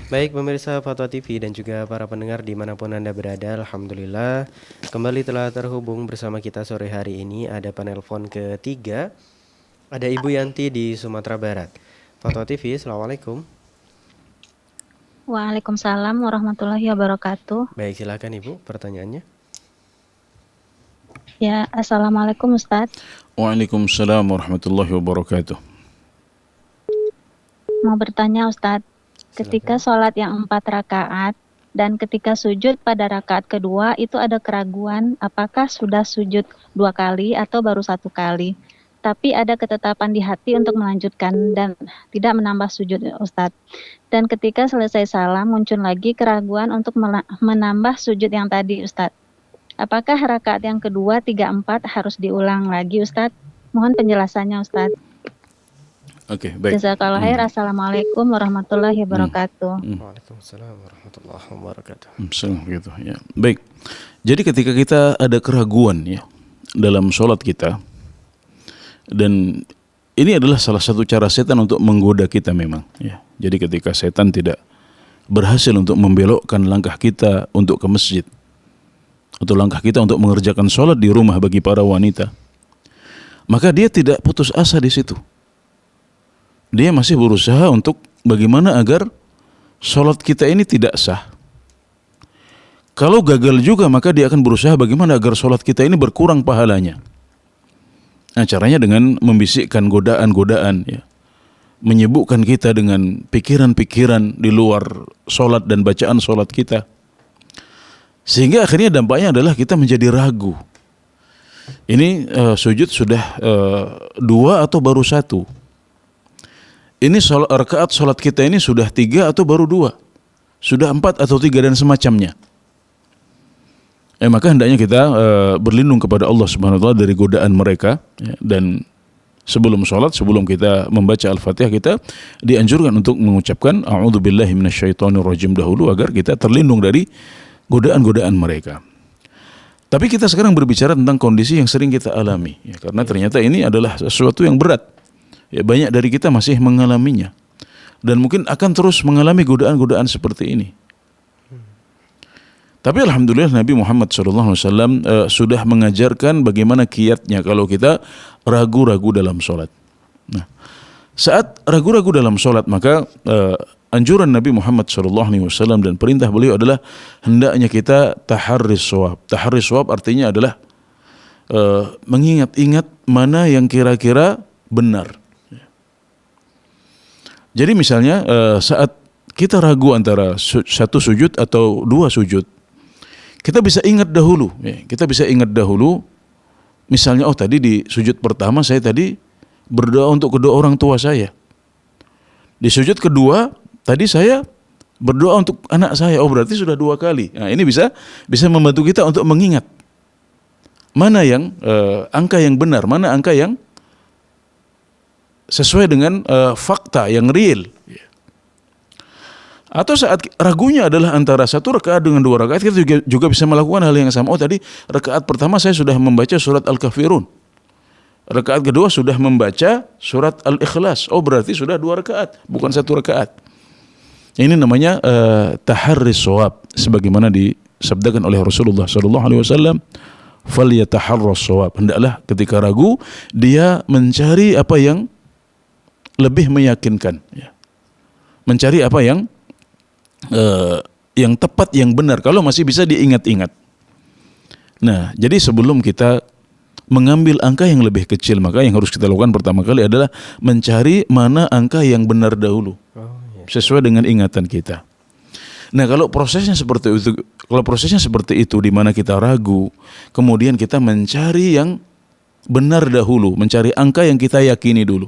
Speaker 4: Baik pemirsa Fatwa TV dan juga para pendengar dimanapun Anda berada, alhamdulillah kembali telah terhubung bersama kita sore hari ini. Ada penelpon ketiga, ada Ibu Yanti di Sumatera Barat. Fatwa TV, assalamualaikum.
Speaker 6: Waalaikumsalam warahmatullahi wabarakatuh.
Speaker 4: Baik, silakan Ibu, pertanyaannya.
Speaker 6: Ya, assalamualaikum Ustadz.
Speaker 3: Waalaikumsalam warahmatullahi wabarakatuh.
Speaker 6: Mau bertanya Ustadz, ketika sholat yang 4 rakaat dan ketika sujud pada rakaat kedua itu ada keraguan apakah sudah sujud 2 kali atau baru 1 kali. Tapi ada ketetapan di hati untuk melanjutkan dan tidak menambah sujud Ustadz. Dan ketika selesai salam muncul lagi keraguan untuk menambah sujud yang tadi Ustadz. Apakah rakaat yang kedua 3, 4 harus diulang lagi Ustadz? Mohon penjelasannya Ustadz.
Speaker 3: Oke, baik.
Speaker 6: Jazakallahu khair. Assalamualaikum warahmatullahi wabarakatuh.
Speaker 4: Waalaikumsalam warahmatullahi wabarakatuh.
Speaker 3: Gitu ya. Baik. Jadi ketika kita ada keraguan ya dalam sholat kita, dan ini adalah salah satu cara setan untuk menggoda kita memang ya. Jadi ketika setan tidak berhasil untuk membelokkan langkah kita untuk ke masjid, atau langkah kita untuk mengerjakan sholat di rumah bagi para wanita, maka dia tidak putus asa di situ. Dia masih berusaha untuk bagaimana agar sholat kita ini tidak sah. Kalau gagal juga, maka dia akan berusaha bagaimana agar sholat kita ini berkurang pahalanya. Nah, caranya dengan membisikkan godaan-godaan ya, menyibukkan kita dengan pikiran-pikiran di luar sholat dan bacaan sholat kita, sehingga akhirnya dampaknya adalah kita menjadi ragu. Ini sujud sudah 2 atau baru 1? Ini rakaat sholat kita ini sudah 3 atau baru 2? Sudah 4 atau 3 dan semacamnya. Maka hendaknya kita berlindung kepada Allah Subhanahu wa taala dari godaan mereka ya, dan sebelum sholat, sebelum kita membaca Al-Fatihah, kita dianjurkan untuk mengucapkan a'udzubillahi minasyaitonirrajim dahulu agar kita terlindung dari godaan-godaan mereka. Tapi kita sekarang berbicara tentang kondisi yang sering kita alami ya, karena ternyata ini adalah sesuatu yang berat. Ya, banyak dari kita masih mengalaminya dan mungkin akan terus mengalami godaan-godaan seperti ini. Tapi alhamdulillah Nabi Muhammad SAW sudah mengajarkan bagaimana kiatnya kalau kita ragu-ragu dalam sholat. Nah, saat ragu-ragu dalam sholat, maka anjuran Nabi Muhammad SAW dan perintah beliau adalah hendaknya kita taharris shawab. Taharris shawab artinya adalah mengingat-ingat mana yang kira-kira benar. Jadi misalnya saat kita ragu antara 1 sujud atau 2 sujud, kita bisa ingat dahulu. Ya, kita bisa ingat dahulu. Misalnya, oh tadi di sujud pertama saya tadi berdoa untuk kedua orang tua saya. Di sujud kedua tadi saya berdoa untuk anak saya. Oh berarti sudah 2 kali. Nah ini bisa membantu kita untuk mengingat mana yang angka yang benar, mana angka yang sesuai dengan fakta yang real. Atau saat ragunya adalah antara 1 rakaat dengan 2 rakaat, kita juga bisa melakukan hal yang sama. Oh tadi rakaat pertama saya sudah membaca surat Al-Kafirun, rakaat kedua sudah membaca surat Al-Ikhlas. Oh berarti sudah 2 rakaat, bukan 1 rakaat. Ini namanya taharris shawab, sebagaimana disabdakan oleh Rasulullah SAW, falyataharras shawab. Hendaklah ketika ragu dia mencari apa yang lebih meyakinkan, ya. Mencari apa yang tepat, yang benar, kalau masih bisa diingat-ingat. Nah, jadi sebelum kita mengambil angka yang lebih kecil, maka yang harus kita lakukan pertama kali adalah mencari mana angka yang benar dahulu, sesuai dengan ingatan kita. Nah, kalau prosesnya seperti itu, di mana kita ragu, kemudian kita mencari yang benar dahulu, mencari angka yang kita yakini dulu.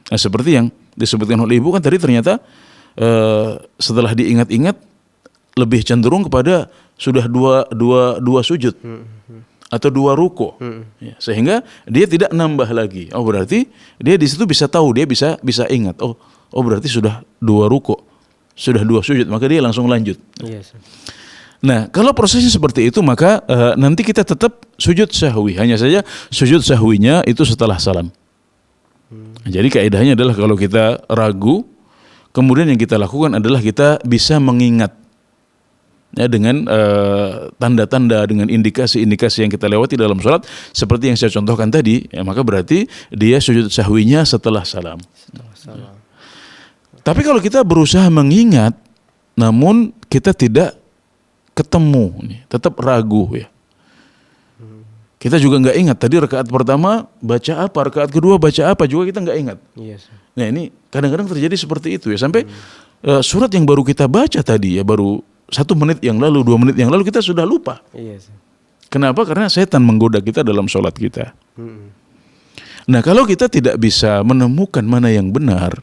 Speaker 3: Nah, seperti yang disebutkan oleh Ibu kan tadi, ternyata setelah diingat-ingat lebih cenderung kepada sudah dua sujud atau 2 ruku, ya, sehingga dia tidak nambah lagi. Oh berarti dia di situ bisa tahu, dia bisa ingat. Oh berarti sudah 2 ruku, sudah 2 sujud, maka dia langsung lanjut.
Speaker 4: Yes.
Speaker 3: Nah kalau prosesnya seperti itu, maka nanti kita tetap sujud sahwi. Hanya saja sujud sahwinya itu setelah salam. Jadi kaidahnya adalah kalau kita ragu, kemudian yang kita lakukan adalah kita bisa mengingat, ya, dengan tanda-tanda, dengan indikasi-indikasi yang kita lewati dalam sholat, seperti yang saya contohkan tadi, ya, maka berarti dia sujud sahwinya setelah salam. Ya. Tapi kalau kita berusaha mengingat, namun kita tidak ketemu, tetap ragu, ya. Kita juga nggak ingat tadi rakaat pertama baca apa, rakaat kedua baca apa, juga kita nggak ingat.
Speaker 4: Yes.
Speaker 3: Nah ini kadang-kadang terjadi seperti itu, ya, sampai surat yang baru kita baca tadi, ya, baru 1 menit yang lalu, 2 menit yang lalu kita sudah lupa.
Speaker 4: Yes.
Speaker 3: Kenapa? Karena setan menggoda kita dalam sholat kita. Nah kalau kita tidak bisa menemukan mana yang benar,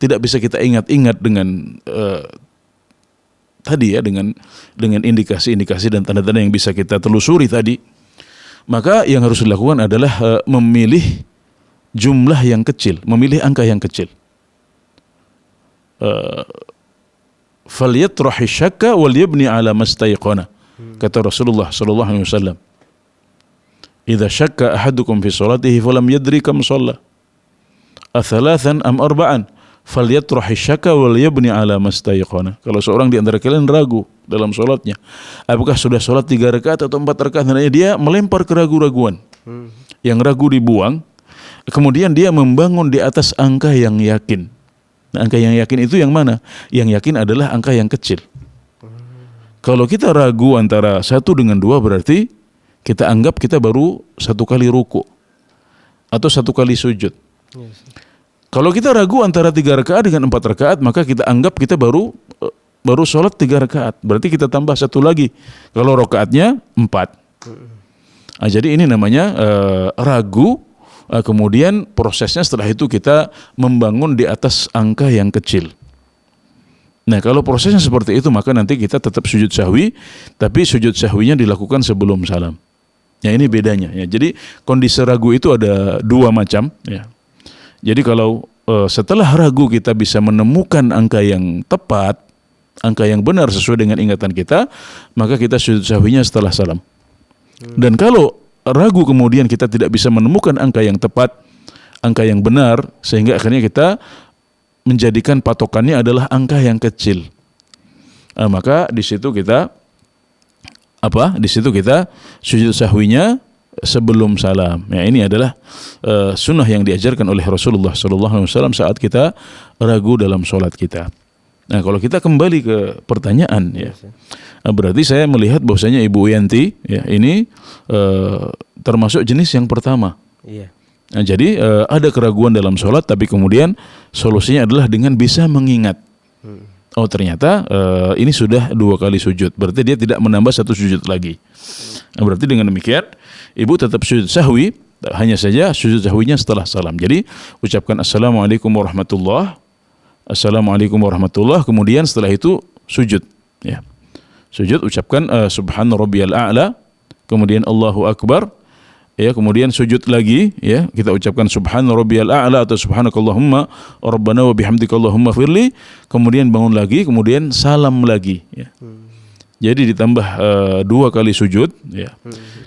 Speaker 3: tidak bisa kita ingat-ingat dengan tadi, ya, dengan indikasi-indikasi dan tanda-tanda yang bisa kita telusuri tadi, maka yang harus dilakukan adalah memilih jumlah yang kecil, memilih angka yang kecil. Falyatrahi syakka wal yabni ala mastayqana, kata Rasulullah sallallahu alaihi wasallam. Idza syakka ahadukum fi salatihi falam yadri kam shalla, athalathan am arba'an, falyatrahi syakka wal yabni ala mastayqana. Kalau seorang di antara kalian ragu dalam sholatnya, apakah sudah sholat 3 rakaat atau 4 rakaat, hendaknya dia melempar keraguan-raguan. Yang ragu dibuang, kemudian dia membangun di atas angka yang yakin. Nah, angka yang yakin itu yang mana? Yang yakin adalah angka yang kecil. Kalau kita ragu antara 1 dengan 2, berarti kita anggap kita baru 1 kali ruku atau 1 kali sujud. Kalau kita ragu antara 3 rakaat dengan 4 rakaat, maka kita anggap kita baru sholat 3 rakaat. Berarti kita tambah 1 lagi. Kalau rakaatnya 4. Nah, jadi ini namanya ragu. Kemudian prosesnya setelah itu kita membangun di atas angka yang kecil. Nah kalau prosesnya seperti itu, maka nanti kita tetap sujud sahwi, tapi sujud sahwinya dilakukan sebelum salam. Ya ini bedanya. Ya. Jadi kondisi ragu itu ada 2 macam. Ya. Jadi kalau setelah ragu kita bisa menemukan angka yang tepat, angka yang benar sesuai dengan ingatan kita, maka kita sujud sahwinya setelah salam. Dan kalau ragu kemudian kita tidak bisa menemukan angka yang tepat, angka yang benar, sehingga akhirnya kita menjadikan patokannya adalah angka yang kecil, maka di situ kita sujud sahwinya sebelum salam. Ya, ini adalah sunnah yang diajarkan oleh Rasulullah SAW saat kita ragu dalam sholat kita. Nah kalau kita kembali ke pertanyaan, ya, berarti saya melihat bahwasanya Ibu Yanti, ya, ini termasuk jenis yang pertama.
Speaker 4: Iya.
Speaker 3: Nah, jadi ada keraguan dalam sholat, tapi kemudian solusinya adalah dengan bisa mengingat. oh ternyata ini sudah 2 kali sujud, berarti dia tidak menambah 1 sujud lagi. Nah, berarti dengan demikian ibu tetap sujud sahwi, hanya saja sujud sahwinya setelah salam. Jadi ucapkan assalamualaikum warahmatullah, assalamualaikum warahmatullah, kemudian setelah itu sujud, ya. Sujud ucapkan subhana rabbiyal a'la, kemudian Allahu akbar, ya, kemudian sujud lagi, ya, kita ucapkan subhana rabbiyal a'la atau subhanakallahumma rabbana wa bihamdika allahumma firli, kemudian bangun lagi, kemudian salam lagi, ya. Jadi ditambah 2 kali sujud, ya.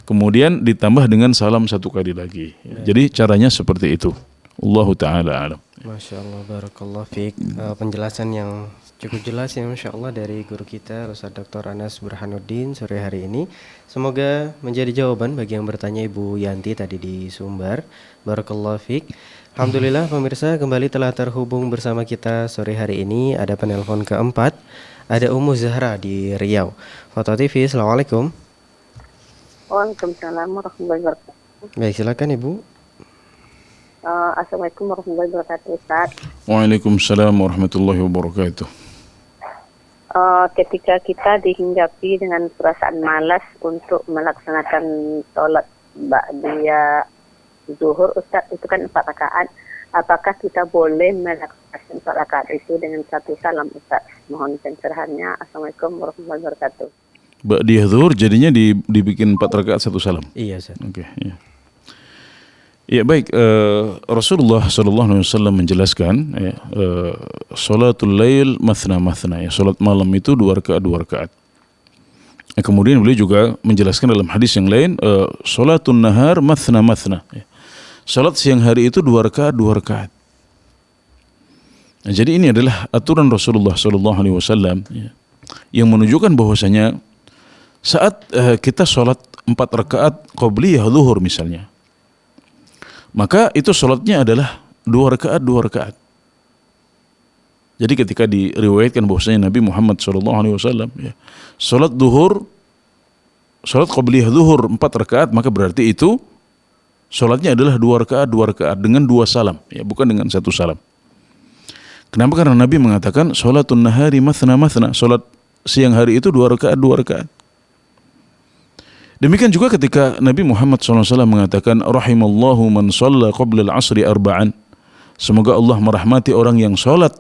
Speaker 3: Kemudian ditambah dengan salam 1 kali lagi. Ya. Jadi caranya seperti itu. Allahu taala alam.
Speaker 4: Masya Allah, barakallah fiik. Penjelasan yang cukup jelas ya Masya Allah dari guru kita Ustaz Dr. Anas Burhanuddin sore hari ini. Semoga menjadi jawaban bagi yang bertanya Ibu Yanti tadi di Sumbar. Barakallah fiik. Alhamdulillah pemirsa kembali telah terhubung bersama kita sore hari ini. Ada penelpon keempat. Ada Ummu Zahra di Riau. Foto TV, Assalamualaikum.
Speaker 1: Waalaikumsalam warahmatullahi wabarakatuh.
Speaker 4: Baik, silakan Ibu.
Speaker 1: Assalamualaikum warahmatullahi wabarakatuh, Ustaz.
Speaker 3: Waalaikumsalam warahmatullahi wabarakatuh.
Speaker 1: Ketika kita dihinggapi dengan perasaan malas untuk melaksanakan sholat ba'diyah zuhur, Ustaz, itu kan 4 rakaat. Apakah kita boleh melaksanakan 4 rakaat itu dengan 1 salam, Ustaz? Mohon pencerahannya. Assalamualaikum warahmatullahi wabarakatuh.
Speaker 3: Ba'diyah zuhur jadinya dibikin 4 rakaat 1 salam.
Speaker 4: Iya, Ustaz.
Speaker 3: Oke, ya. Ya baik, Rasulullah SAW menjelaskan, ya, salatul lail mathna mathna, ya, salat malam itu 2 rakaat 2 rakaat. Kemudian beliau juga menjelaskan dalam hadis yang lain, salatun nahar mathna mathna, ya. Salat siang hari itu 2 rakaat 2 rakaat. Nah, jadi ini adalah aturan Rasulullah SAW, ya, yang menunjukkan bahwasanya saat kita salat 4 rakaat qabliyah zuhur misalnya, maka itu salatnya adalah 2 rakaat 2 rakaat. Jadi ketika diriwayatkan bahwasanya Nabi Muhammad SAW, ya, salat zuhur, salat qabliyah zuhur 4 rakaat, maka berarti itu salatnya adalah 2 rakaat 2 rakaat dengan 2 salam, ya, bukan dengan 1 salam. Kenapa? Karena Nabi mengatakan salatun nahari mathna mathna, salat siang hari itu 2 rakaat 2 rakaat. Demikian juga ketika Nabi Muhammad SAW mengatakan rahimallahu man shalla qabla al-asri arba'an, semoga Allah merahmati orang yang salat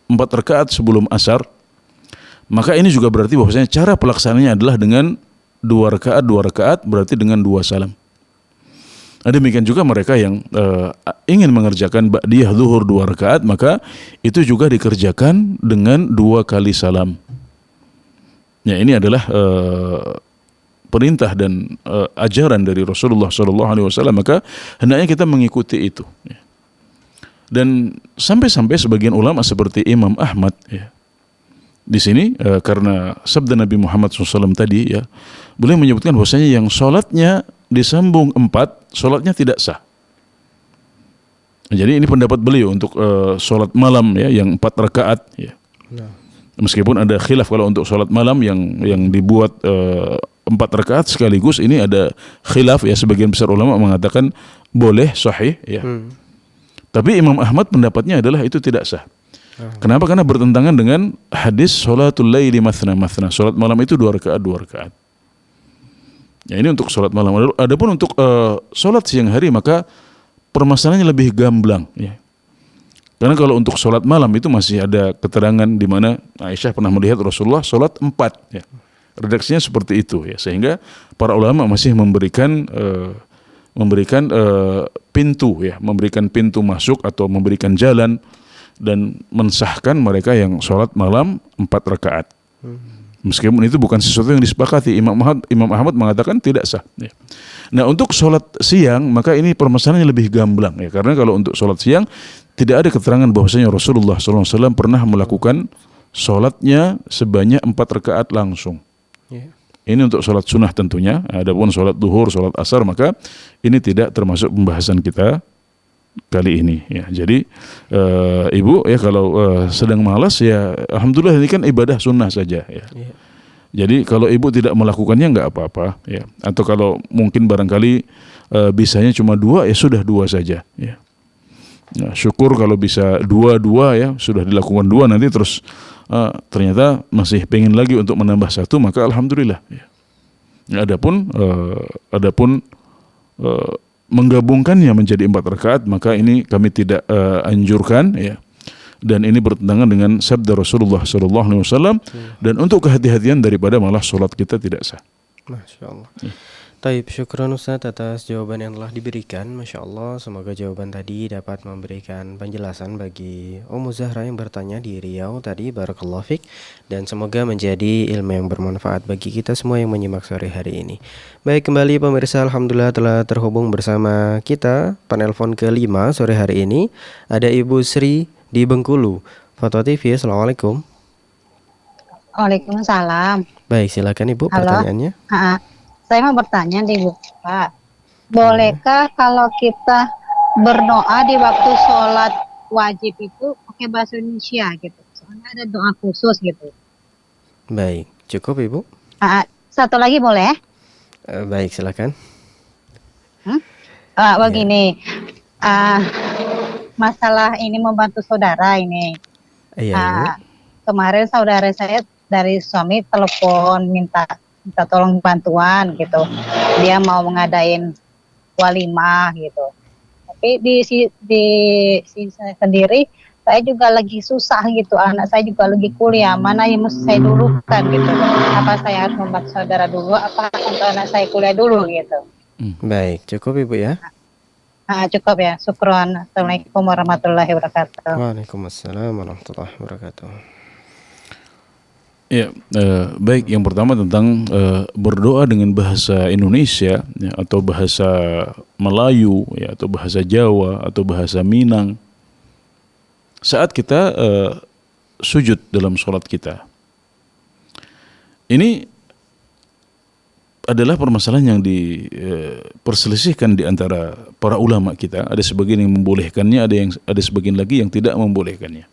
Speaker 3: 4 rakaat sebelum asar, maka ini juga berarti bahwasanya cara pelaksanaannya adalah dengan 2 rakaat 2 rakaat, berarti dengan 2 salam. Demikian juga mereka yang ingin mengerjakan ba'diyah zuhur 2 rakaat, maka itu juga dikerjakan dengan 2 kali salam. Ya, ini adalah perintah dan ajaran dari Rasulullah SAW, maka hendaknya kita mengikuti itu. Ya. Dan sampai-sampai sebagian ulama seperti Imam Ahmad, ya, di sini karena sabda Nabi Muhammad SAW tadi, ya, boleh menyebutkan bahwasanya yang sholatnya disambung 4, sholatnya tidak sah. Jadi ini pendapat beliau untuk sholat malam, ya, yang 4 rakaat, ya. Meskipun ada khilaf kalau untuk sholat malam yang dibuat 4 rakaat sekaligus, ini ada khilaf, ya, sebagian besar ulama mengatakan boleh, sahih, ya. Tapi Imam Ahmad pendapatnya adalah itu tidak sah. Kenapa? Karena bertentangan dengan hadis sholatul laili mathna mathna, sholat malam itu 2 rakaat 2 rakaat. Ya, ini untuk sholat malam. Adapun untuk sholat siang hari, maka permasalahannya lebih gamblang, ya. Karena kalau untuk sholat malam itu masih ada keterangan di mana Aisyah pernah melihat Rasulullah sholat 4, ya. Redaksinya seperti itu, ya, sehingga para ulama masih memberikan pintu, ya, memberikan pintu masuk atau memberikan jalan dan mensahkan mereka yang sholat malam 4 rakaat. Meskipun itu bukan sesuatu yang disepakati, Imam Ahmad mengatakan tidak sah, ya. Nah, untuk sholat siang maka ini permasalahannya lebih gamblang, ya, karena kalau untuk sholat siang tidak ada keterangan bahwasanya Rasulullah SAW pernah melakukan sholatnya sebanyak 4 rakaat langsung. Ini untuk sholat sunnah tentunya. Adapun sholat duhur, sholat asar, maka ini tidak termasuk pembahasan kita kali ini, ya. Jadi ibu, ya, kalau sedang malas, ya, alhamdulillah ini kan ibadah sunnah saja, ya. Jadi kalau ibu tidak melakukannya nggak apa-apa, ya. Atau kalau mungkin barangkali bisanya cuma 2, ya sudah 2 saja, ya. Nah, syukur kalau bisa 2, ya, sudah dilakukan 2, nanti terus ternyata masih pengen lagi untuk menambah satu, maka alhamdulillah. Ya. Adapun menggabungkannya menjadi 4 rakaat, maka ini kami tidak anjurkan, ya. Dan ini bertentangan dengan sabda Rasulullah SAW, dan untuk kehati-hatian daripada malah sholat kita tidak sah.
Speaker 4: Masya Allah. Taib, syukran Ustaz atas jawaban yang telah diberikan. Masya Allah, semoga jawaban tadi dapat memberikan penjelasan bagi Ummu Zahra yang bertanya di Riau tadi. Barakallahu fiq. Dan semoga menjadi ilmu yang bermanfaat bagi kita semua yang menyimak sore hari ini. Baik, kembali pemirsa, alhamdulillah telah terhubung bersama kita penelpon ke-5 sore hari ini. Ada Ibu Sri di Bengkulu. Fatwa TV, Assalamualaikum.
Speaker 7: Waalaikumsalam.
Speaker 4: Baik, silakan Ibu.
Speaker 7: Halo.
Speaker 4: Pertanyaannya.
Speaker 7: Saya mau bertanya nih Bu, Pak. Bolehkah kalau kita berdoa di waktu sholat wajib itu pakai bahasa Indonesia gitu? Soalnya ada doa khusus gitu.
Speaker 4: Baik, cukup Ibu.
Speaker 7: Satu lagi boleh?
Speaker 4: Baik, silakan.
Speaker 7: Begini, masalah ini membantu saudara ini.
Speaker 4: Iya, Ibu.
Speaker 7: Kemarin saudara saya dari suami telepon minta tolong bantuan gitu. Dia mau mengadain walimah gitu. Tapi di saya sendiri, saya juga lagi susah gitu. Anak saya juga lagi kuliah. Mana yang mesti saya dulukan gitu? Apa saya harus membantu saudara dulu? Apa untuk anak saya kuliah dulu gitu?
Speaker 4: Baik, cukup Ibu ya.
Speaker 7: Cukup ya. Syukron. Assalamualaikum warahmatullahi wabarakatuh.
Speaker 4: Waalaikumsalam warahmatullahi wabarakatuh.
Speaker 3: Ya, baik. Yang pertama tentang berdoa dengan bahasa Indonesia, ya, atau bahasa Melayu, ya, atau bahasa Jawa, atau bahasa Minang. Saat kita sujud dalam sholat kita, ini adalah permasalahan yang diperselisihkan di antara para ulama kita. Ada sebagian yang membolehkannya, ada sebagian lagi yang tidak membolehkannya.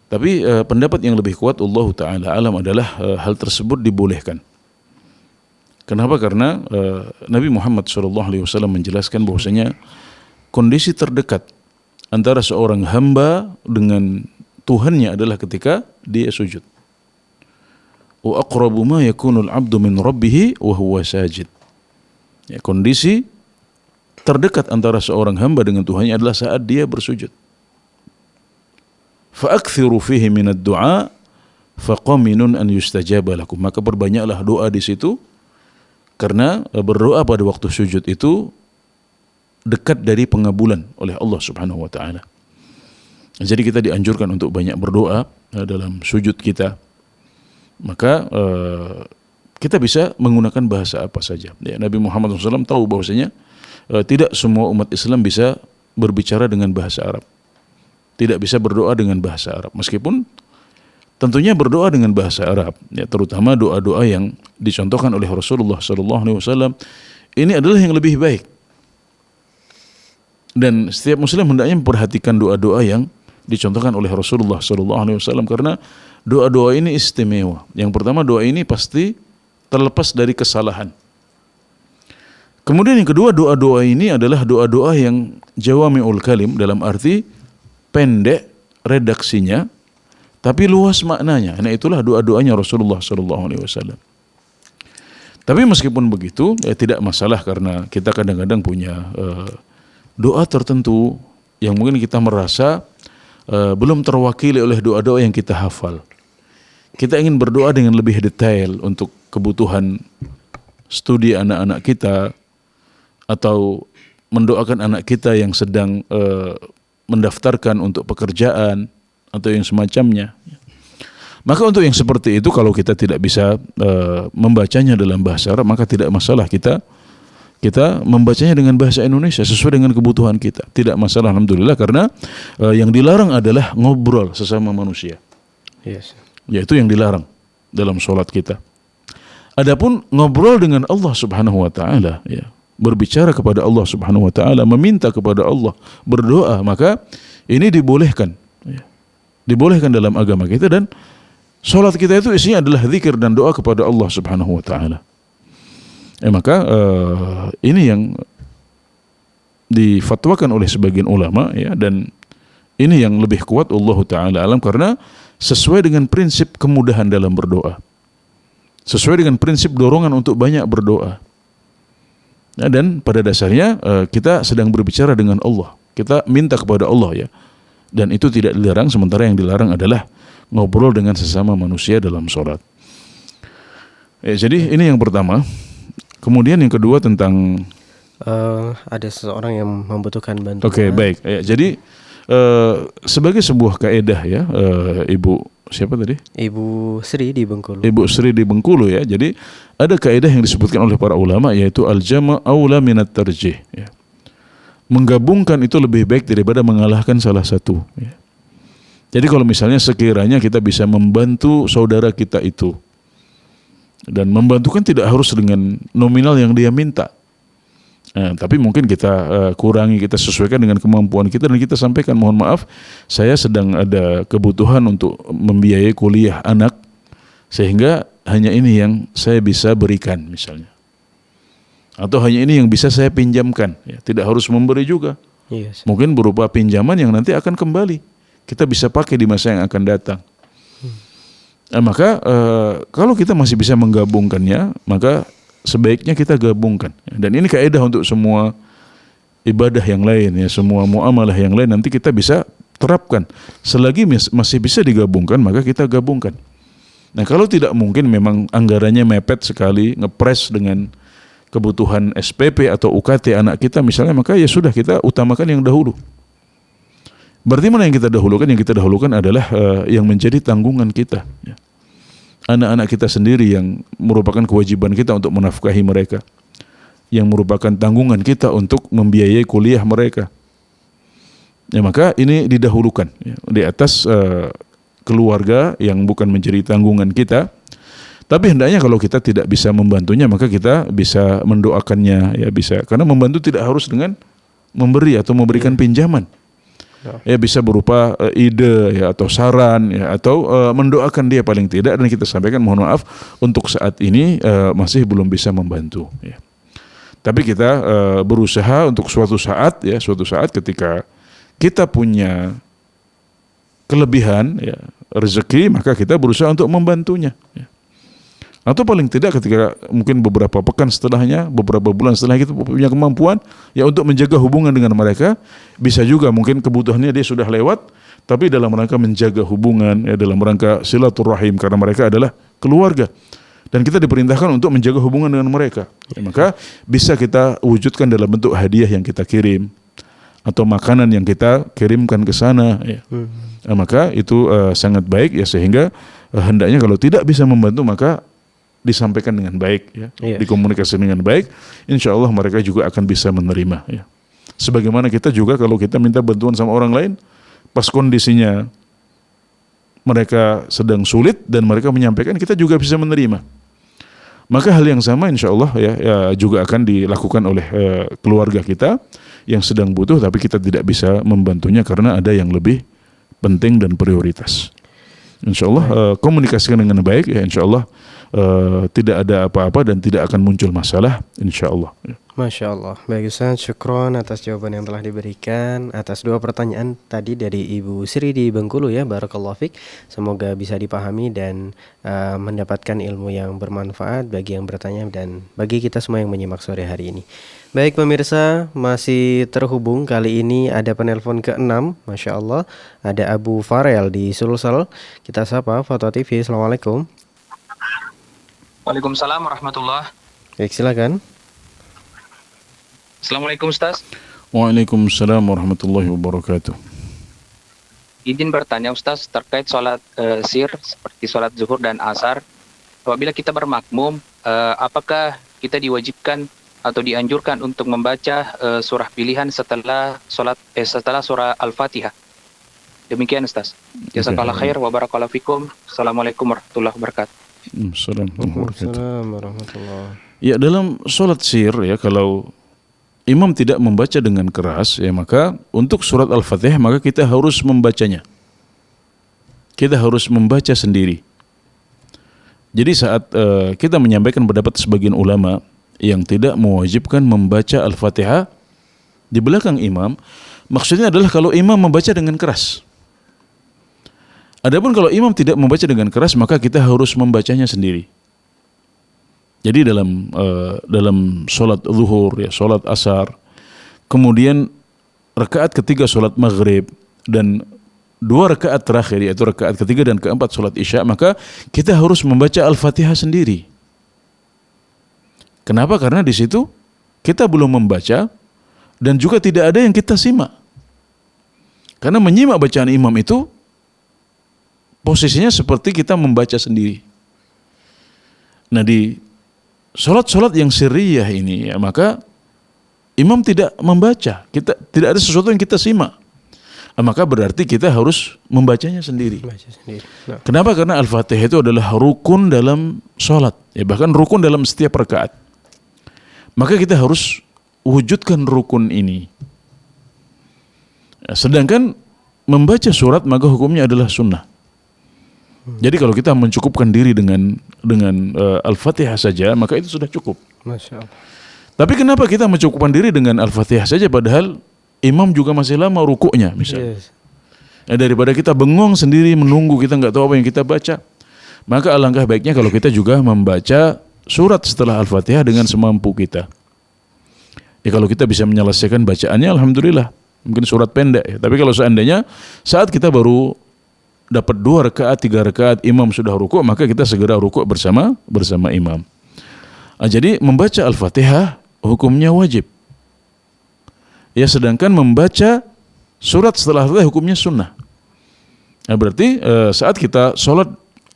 Speaker 3: Tapi pendapat yang lebih kuat Allah Ta'ala alam adalah hal tersebut dibolehkan. Kenapa? Karena Nabi Muhammad SAW menjelaskan bahwasanya kondisi terdekat antara seorang hamba dengan Tuhannya adalah ketika dia sujud. Wa aqrabu ma yakunul abdu min rabbih wa huwa sajid. Ya, kondisi terdekat antara seorang hamba dengan Tuhannya adalah saat dia bersujud. Fa'akthiru fihi minad du'a faqaminun an yustajaba lakum. Maka perbanyaklah doa di situ, karena berdoa pada waktu sujud itu dekat dari pengabulan oleh Allah Subhanahu wa taala. Jadi kita dianjurkan untuk banyak berdoa dalam sujud kita. Maka kita bisa menggunakan bahasa apa saja. Ya, Nabi Muhammad SAW tahu bahwasanya tidak semua umat Islam bisa berbicara dengan bahasa Arab. Tidak bisa berdoa dengan bahasa Arab, meskipun tentunya berdoa dengan bahasa Arab, ya, terutama doa-doa yang dicontohkan oleh Rasulullah SAW, ini adalah yang lebih baik. Dan setiap Muslim hendaknya memperhatikan doa-doa yang dicontohkan oleh Rasulullah SAW, karena doa-doa ini istimewa. Yang pertama, doa ini pasti terlepas dari kesalahan. Kemudian yang kedua, doa-doa ini adalah doa-doa yang jawami'ul kalim, dalam arti pendek redaksinya, tapi luas maknanya. Nah, itulah doa-doanya Rasulullah SAW. Tapi meskipun begitu, tidak masalah, karena kita kadang-kadang punya doa tertentu yang mungkin kita merasa belum terwakili oleh doa-doa yang kita hafal. Kita ingin berdoa dengan lebih detail untuk kebutuhan studi anak-anak kita, atau mendoakan anak kita yang sedang mendaftarkan untuk pekerjaan atau yang semacamnya. Maka untuk yang seperti itu, kalau kita tidak bisa membacanya dalam bahasa Arab, maka tidak masalah kita membacanya dengan bahasa Indonesia sesuai dengan kebutuhan kita. Tidak masalah, alhamdulillah, karena yang dilarang adalah ngobrol sesama manusia.
Speaker 4: Yes.
Speaker 3: Yaitu yang dilarang dalam sholat kita. Adapun ngobrol dengan Allah Subhanahu wa taala, ya, berbicara kepada Allah Subhanahu wa taala, meminta kepada Allah, berdoa, maka ini dibolehkan, ya. Dibolehkan dalam agama kita, dan salat kita itu isinya adalah zikir dan doa kepada Allah Subhanahu wa taala. Maka ini yang difatwakan oleh sebagian ulama, ya, dan Ini yang lebih kuat Allah Ta'ala alam, karena sesuai dengan prinsip kemudahan dalam berdoa. Sesuai dengan prinsip dorongan untuk banyak berdoa. Nah, dan pada dasarnya kita sedang berbicara dengan Allah. Kita minta kepada Allah ya. Dan itu tidak dilarang, sementara yang dilarang adalah ngobrol dengan sesama manusia dalam sholat. Jadi ini yang pertama. Kemudian yang kedua tentang
Speaker 4: ada seseorang yang membutuhkan bantuan.
Speaker 3: Oke, baik. Ya, jadi sebagai sebuah kaedah ya, Ibu siapa tadi?
Speaker 4: Ibu Sri di Bengkulu.
Speaker 3: Ibu Sri di Bengkulu ya. Jadi ada kaedah yang disebutkan oleh para ulama, yaitu al-jama' aula minat tarjih ya. Menggabungkan itu lebih baik daripada mengalahkan salah satu ya. Jadi kalau misalnya sekiranya kita bisa membantu saudara kita itu, dan membantu kan tidak harus dengan nominal yang dia minta. Tapi mungkin kita kurangi, kita sesuaikan dengan kemampuan kita, dan kita sampaikan, mohon maaf, saya sedang ada kebutuhan untuk membiayai kuliah anak, sehingga hanya ini yang saya bisa berikan misalnya, atau hanya ini yang bisa saya pinjamkan ya, tidak harus memberi juga.
Speaker 4: Yes.
Speaker 3: Mungkin berupa pinjaman yang nanti akan kembali, kita bisa pakai di masa yang akan datang. Maka kalau kita masih bisa menggabungkannya, maka sebaiknya kita gabungkan. Dan ini kaidah untuk semua ibadah yang lain ya, semua muamalah yang lain nanti kita bisa terapkan. Selagi masih bisa digabungkan, maka kita gabungkan. Nah, kalau tidak mungkin, memang anggarannya mepet sekali, ngepres dengan kebutuhan SPP atau UKT anak kita misalnya, maka ya sudah, kita utamakan yang dahulu. Berarti mana yang kita dahulukan? Yang kita dahulukan adalah yang menjadi tanggungan kita ya. Anak-anak kita sendiri yang merupakan kewajiban kita untuk menafkahi mereka, yang merupakan tanggungan kita untuk membiayai kuliah mereka. Ya, maka ini didahulukan ya, di atas keluarga yang bukan menjadi tanggungan kita. Tapi hendaknya kalau kita tidak bisa membantunya, maka kita bisa mendoakannya ya, bisa. Karena membantu tidak harus dengan memberi atau memberikan pinjaman. Ya, bisa berupa ide ya, atau saran ya, atau mendoakan dia paling tidak, dan kita sampaikan, mohon maaf untuk saat ini masih belum bisa membantu ya. Tapi kita berusaha untuk suatu saat ketika kita punya kelebihan ya, rezeki, maka kita berusaha untuk membantunya ya. Atau paling tidak ketika mungkin beberapa pekan setelahnya, beberapa bulan setelah kita punya kemampuan ya untuk menjaga hubungan dengan mereka. Bisa juga mungkin kebutuhannya dia sudah lewat, tapi dalam rangka menjaga hubungan ya, dalam rangka silaturahim, karena mereka adalah keluarga dan kita diperintahkan untuk menjaga hubungan dengan mereka ya, maka bisa kita wujudkan dalam bentuk hadiah yang kita kirim atau makanan yang kita kirimkan ke sana ya. Maka itu sangat baik ya, sehingga hendaknya kalau tidak bisa membantu, maka disampaikan dengan baik ya, dikomunikasikan dengan baik, insya Allah mereka juga akan bisa menerima ya. Sebagaimana kita juga kalau kita minta bantuan sama orang lain, pas kondisinya mereka sedang sulit dan mereka menyampaikan, kita juga bisa menerima. Maka hal yang sama insya Allah ya juga akan dilakukan oleh keluarga kita yang sedang butuh, tapi kita tidak bisa membantunya karena ada yang lebih penting dan prioritas. Insya Allah komunikasikan dengan baik ya, insya Allah tidak ada apa-apa dan tidak akan muncul masalah, insya Allah.
Speaker 4: Masya Allah. Baik Ustaz, syukron atas jawaban yang telah diberikan atas dua pertanyaan tadi dari Ibu Sri di Bengkulu ya. Barakallahu fiik. Semoga bisa dipahami dan mendapatkan ilmu yang bermanfaat bagi yang bertanya dan bagi kita semua yang menyimak sore hari ini. Baik pemirsa, masih terhubung kali ini ada penelpon ke-6. Masya Allah, ada Abu Farel di Sulsel. Kita sapa Fatwa TV. Assalamualaikum.
Speaker 8: Waalaikumsalam warahmatullahi.
Speaker 4: Baik, silakan.
Speaker 8: Assalamualaikum Ustaz.
Speaker 3: Waalaikumsalam warahmatullahi wabarakatuh.
Speaker 8: Izin bertanya Ustaz terkait sholat sir seperti sholat zuhur dan asar. Apabila kita bermakmum, apakah kita diwajibkan atau dianjurkan untuk membaca surah pilihan setelah surah Al-Fatihah? Demikian Ustaz. Jazakallah khair wa barakallahu fikum. Assalamualaikum warahmatullahi wabarakatuh.
Speaker 4: Assalamualaikum warahmatullahi.
Speaker 3: Ya, dalam sholat sir ya, kalau imam tidak membaca dengan keras ya, maka untuk surat Al-Fatihah maka kita harus membacanya. Kita harus membaca sendiri. Jadi saat kita menyampaikan pendapat sebagian ulama yang tidak mewajibkan membaca Al-Fatihah di belakang imam, Maksudnya adalah kalau imam membaca dengan keras. Adapun kalau imam tidak membaca dengan keras, maka kita harus membacanya sendiri. Jadi dalam sholat zuhur, ya, sholat asar, kemudian rakaat ketiga sholat maghrib, dan 2 rakaat terakhir, yaitu rakaat ketiga dan keempat sholat isya, maka kita harus membaca Al-Fatihah sendiri. Kenapa? Karena di situ kita belum membaca dan juga tidak ada yang kita simak. Karena menyimak bacaan imam itu posisinya seperti kita membaca sendiri. Nah, di sholat-sholat yang sirriyah ini, ya, maka imam tidak membaca, kita tidak ada sesuatu yang kita simak. Maka berarti kita harus membacanya sendiri.
Speaker 4: Nah.
Speaker 3: Kenapa? Karena Al-Fatihah itu adalah rukun dalam sholat, ya, bahkan rukun dalam setiap rakaat. Maka kita harus wujudkan rukun ini. Sedangkan membaca surat maka hukumnya adalah sunnah. Jadi kalau kita mencukupkan diri dengan Al-Fatihah saja, maka itu sudah cukup.
Speaker 4: Masya Allah.
Speaker 3: Tapi kenapa kita mencukupkan diri dengan Al-Fatihah saja padahal imam juga masih lama rukuknya misalnya.
Speaker 4: Yes.
Speaker 3: Daripada kita bengong sendiri menunggu, kita nggak tahu apa yang kita baca, maka alangkah baiknya kalau kita juga membaca surat setelah Al-Fatihah dengan semampu kita. Ya, kalau kita bisa menyelesaikan bacaannya, alhamdulillah. Mungkin surat pendek, ya. Tapi kalau seandainya saat kita baru dapat 2 rakaat, 3 rakaat, imam sudah rukuk, maka kita segera rukuk bersama imam. Jadi membaca Al-Fatihah hukumnya wajib. Ya, sedangkan membaca surat setelah Al-Fatihah hukumnya sunnah. Nah, berarti saat kita sholat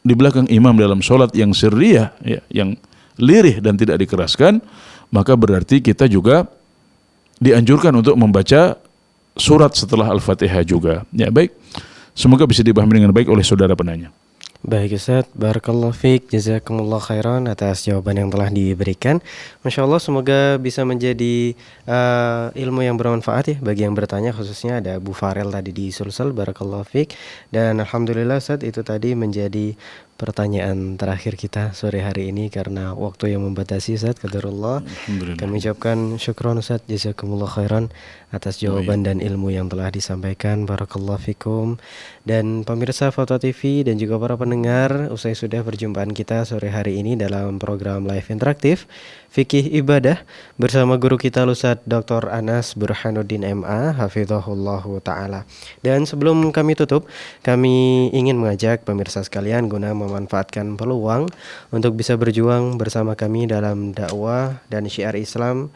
Speaker 3: di belakang imam dalam sholat yang sirriyah, ya, yang lirih dan tidak dikeraskan, maka berarti kita juga dianjurkan untuk membaca surat setelah Al-Fatihah juga. Ya, baik. Semoga bisa dipahami dengan baik oleh saudara penanya.
Speaker 4: Baik Ustaz, barakallahu fiik, jazakumullah khairan atas jawaban yang telah diberikan. Masya Allah, semoga bisa menjadi ilmu yang bermanfaat ya bagi yang bertanya, khususnya ada Bu Farel tadi di Sulsel, barakallahu fiik. Dan alhamdulillah Ustaz, itu tadi menjadi pertanyaan terakhir kita sore hari ini karena waktu yang membatasi Ustaz, qadarullah. Kami ucapkan syukron Ustaz, jazakumullah khairan atas jawaban dan ilmu yang telah disampaikan, barakallahu fikum. Dan pemirsa Fatwa TV dan juga para pendengar, usai sudah perjumpaan kita sore hari ini dalam program live interaktif Fikih Ibadah bersama guru kita Ustaz Dr. Anas Burhanuddin MA hafizahullahu taala. Dan sebelum kami tutup, kami ingin mengajak pemirsa sekalian guna memanfaatkan peluang untuk bisa berjuang bersama kami dalam dakwah dan syiar Islam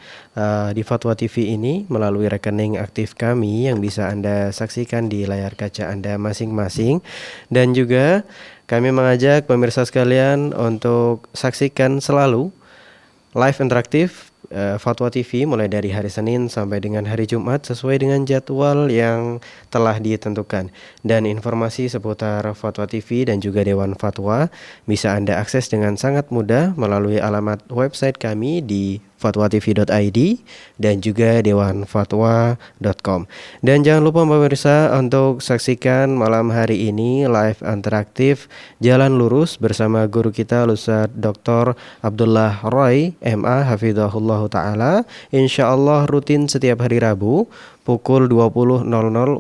Speaker 4: di Fatwa TV ini melalui rekening aktif kami yang bisa Anda saksikan di layar kaca Anda masing-masing. Dan juga kami mengajak pemirsa sekalian untuk saksikan selalu live interaktif Fatwa TV mulai dari hari Senin sampai dengan hari Jumat sesuai dengan jadwal yang telah ditentukan. Dan informasi seputar Fatwa TV dan juga Dewan Fatwa bisa Anda akses dengan sangat mudah melalui alamat website kami di fatwatv.id dan juga dewanfatwa.com. Dan jangan lupa pemirsa untuk saksikan malam hari ini live interaktif Jalan Lurus bersama guru kita Ustaz Dr. Abdullah Roy MA hafizahullahu taala, insyaallah rutin setiap hari Rabu pukul 20.00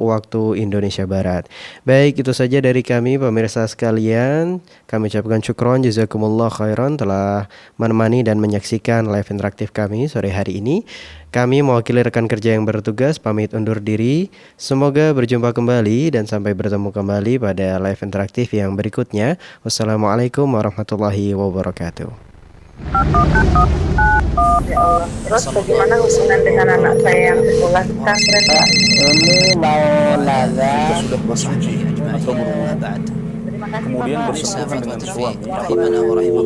Speaker 4: waktu Indonesia Barat. Baik, itu saja dari kami pemirsa sekalian. Kami ucapkan syukron jazakumullah khairan telah menemani dan menyaksikan live interaktif kami sore hari ini. Kami mewakili rekan kerja yang bertugas pamit undur diri. Semoga berjumpa kembali dan sampai bertemu kembali pada live interaktif yang berikutnya. Wassalamualaikum warahmatullahi wabarakatuh.
Speaker 1: Ya Allah. Terus bagaimana hubungan dengan anak saya yang sekolah di pesantren, Pak?
Speaker 2: Ini mau nanya.
Speaker 3: Sudah bersuci atau berumah,
Speaker 1: Terima kasih,
Speaker 3: kemudian
Speaker 1: Bapak.
Speaker 3: bersentuhan dengan suami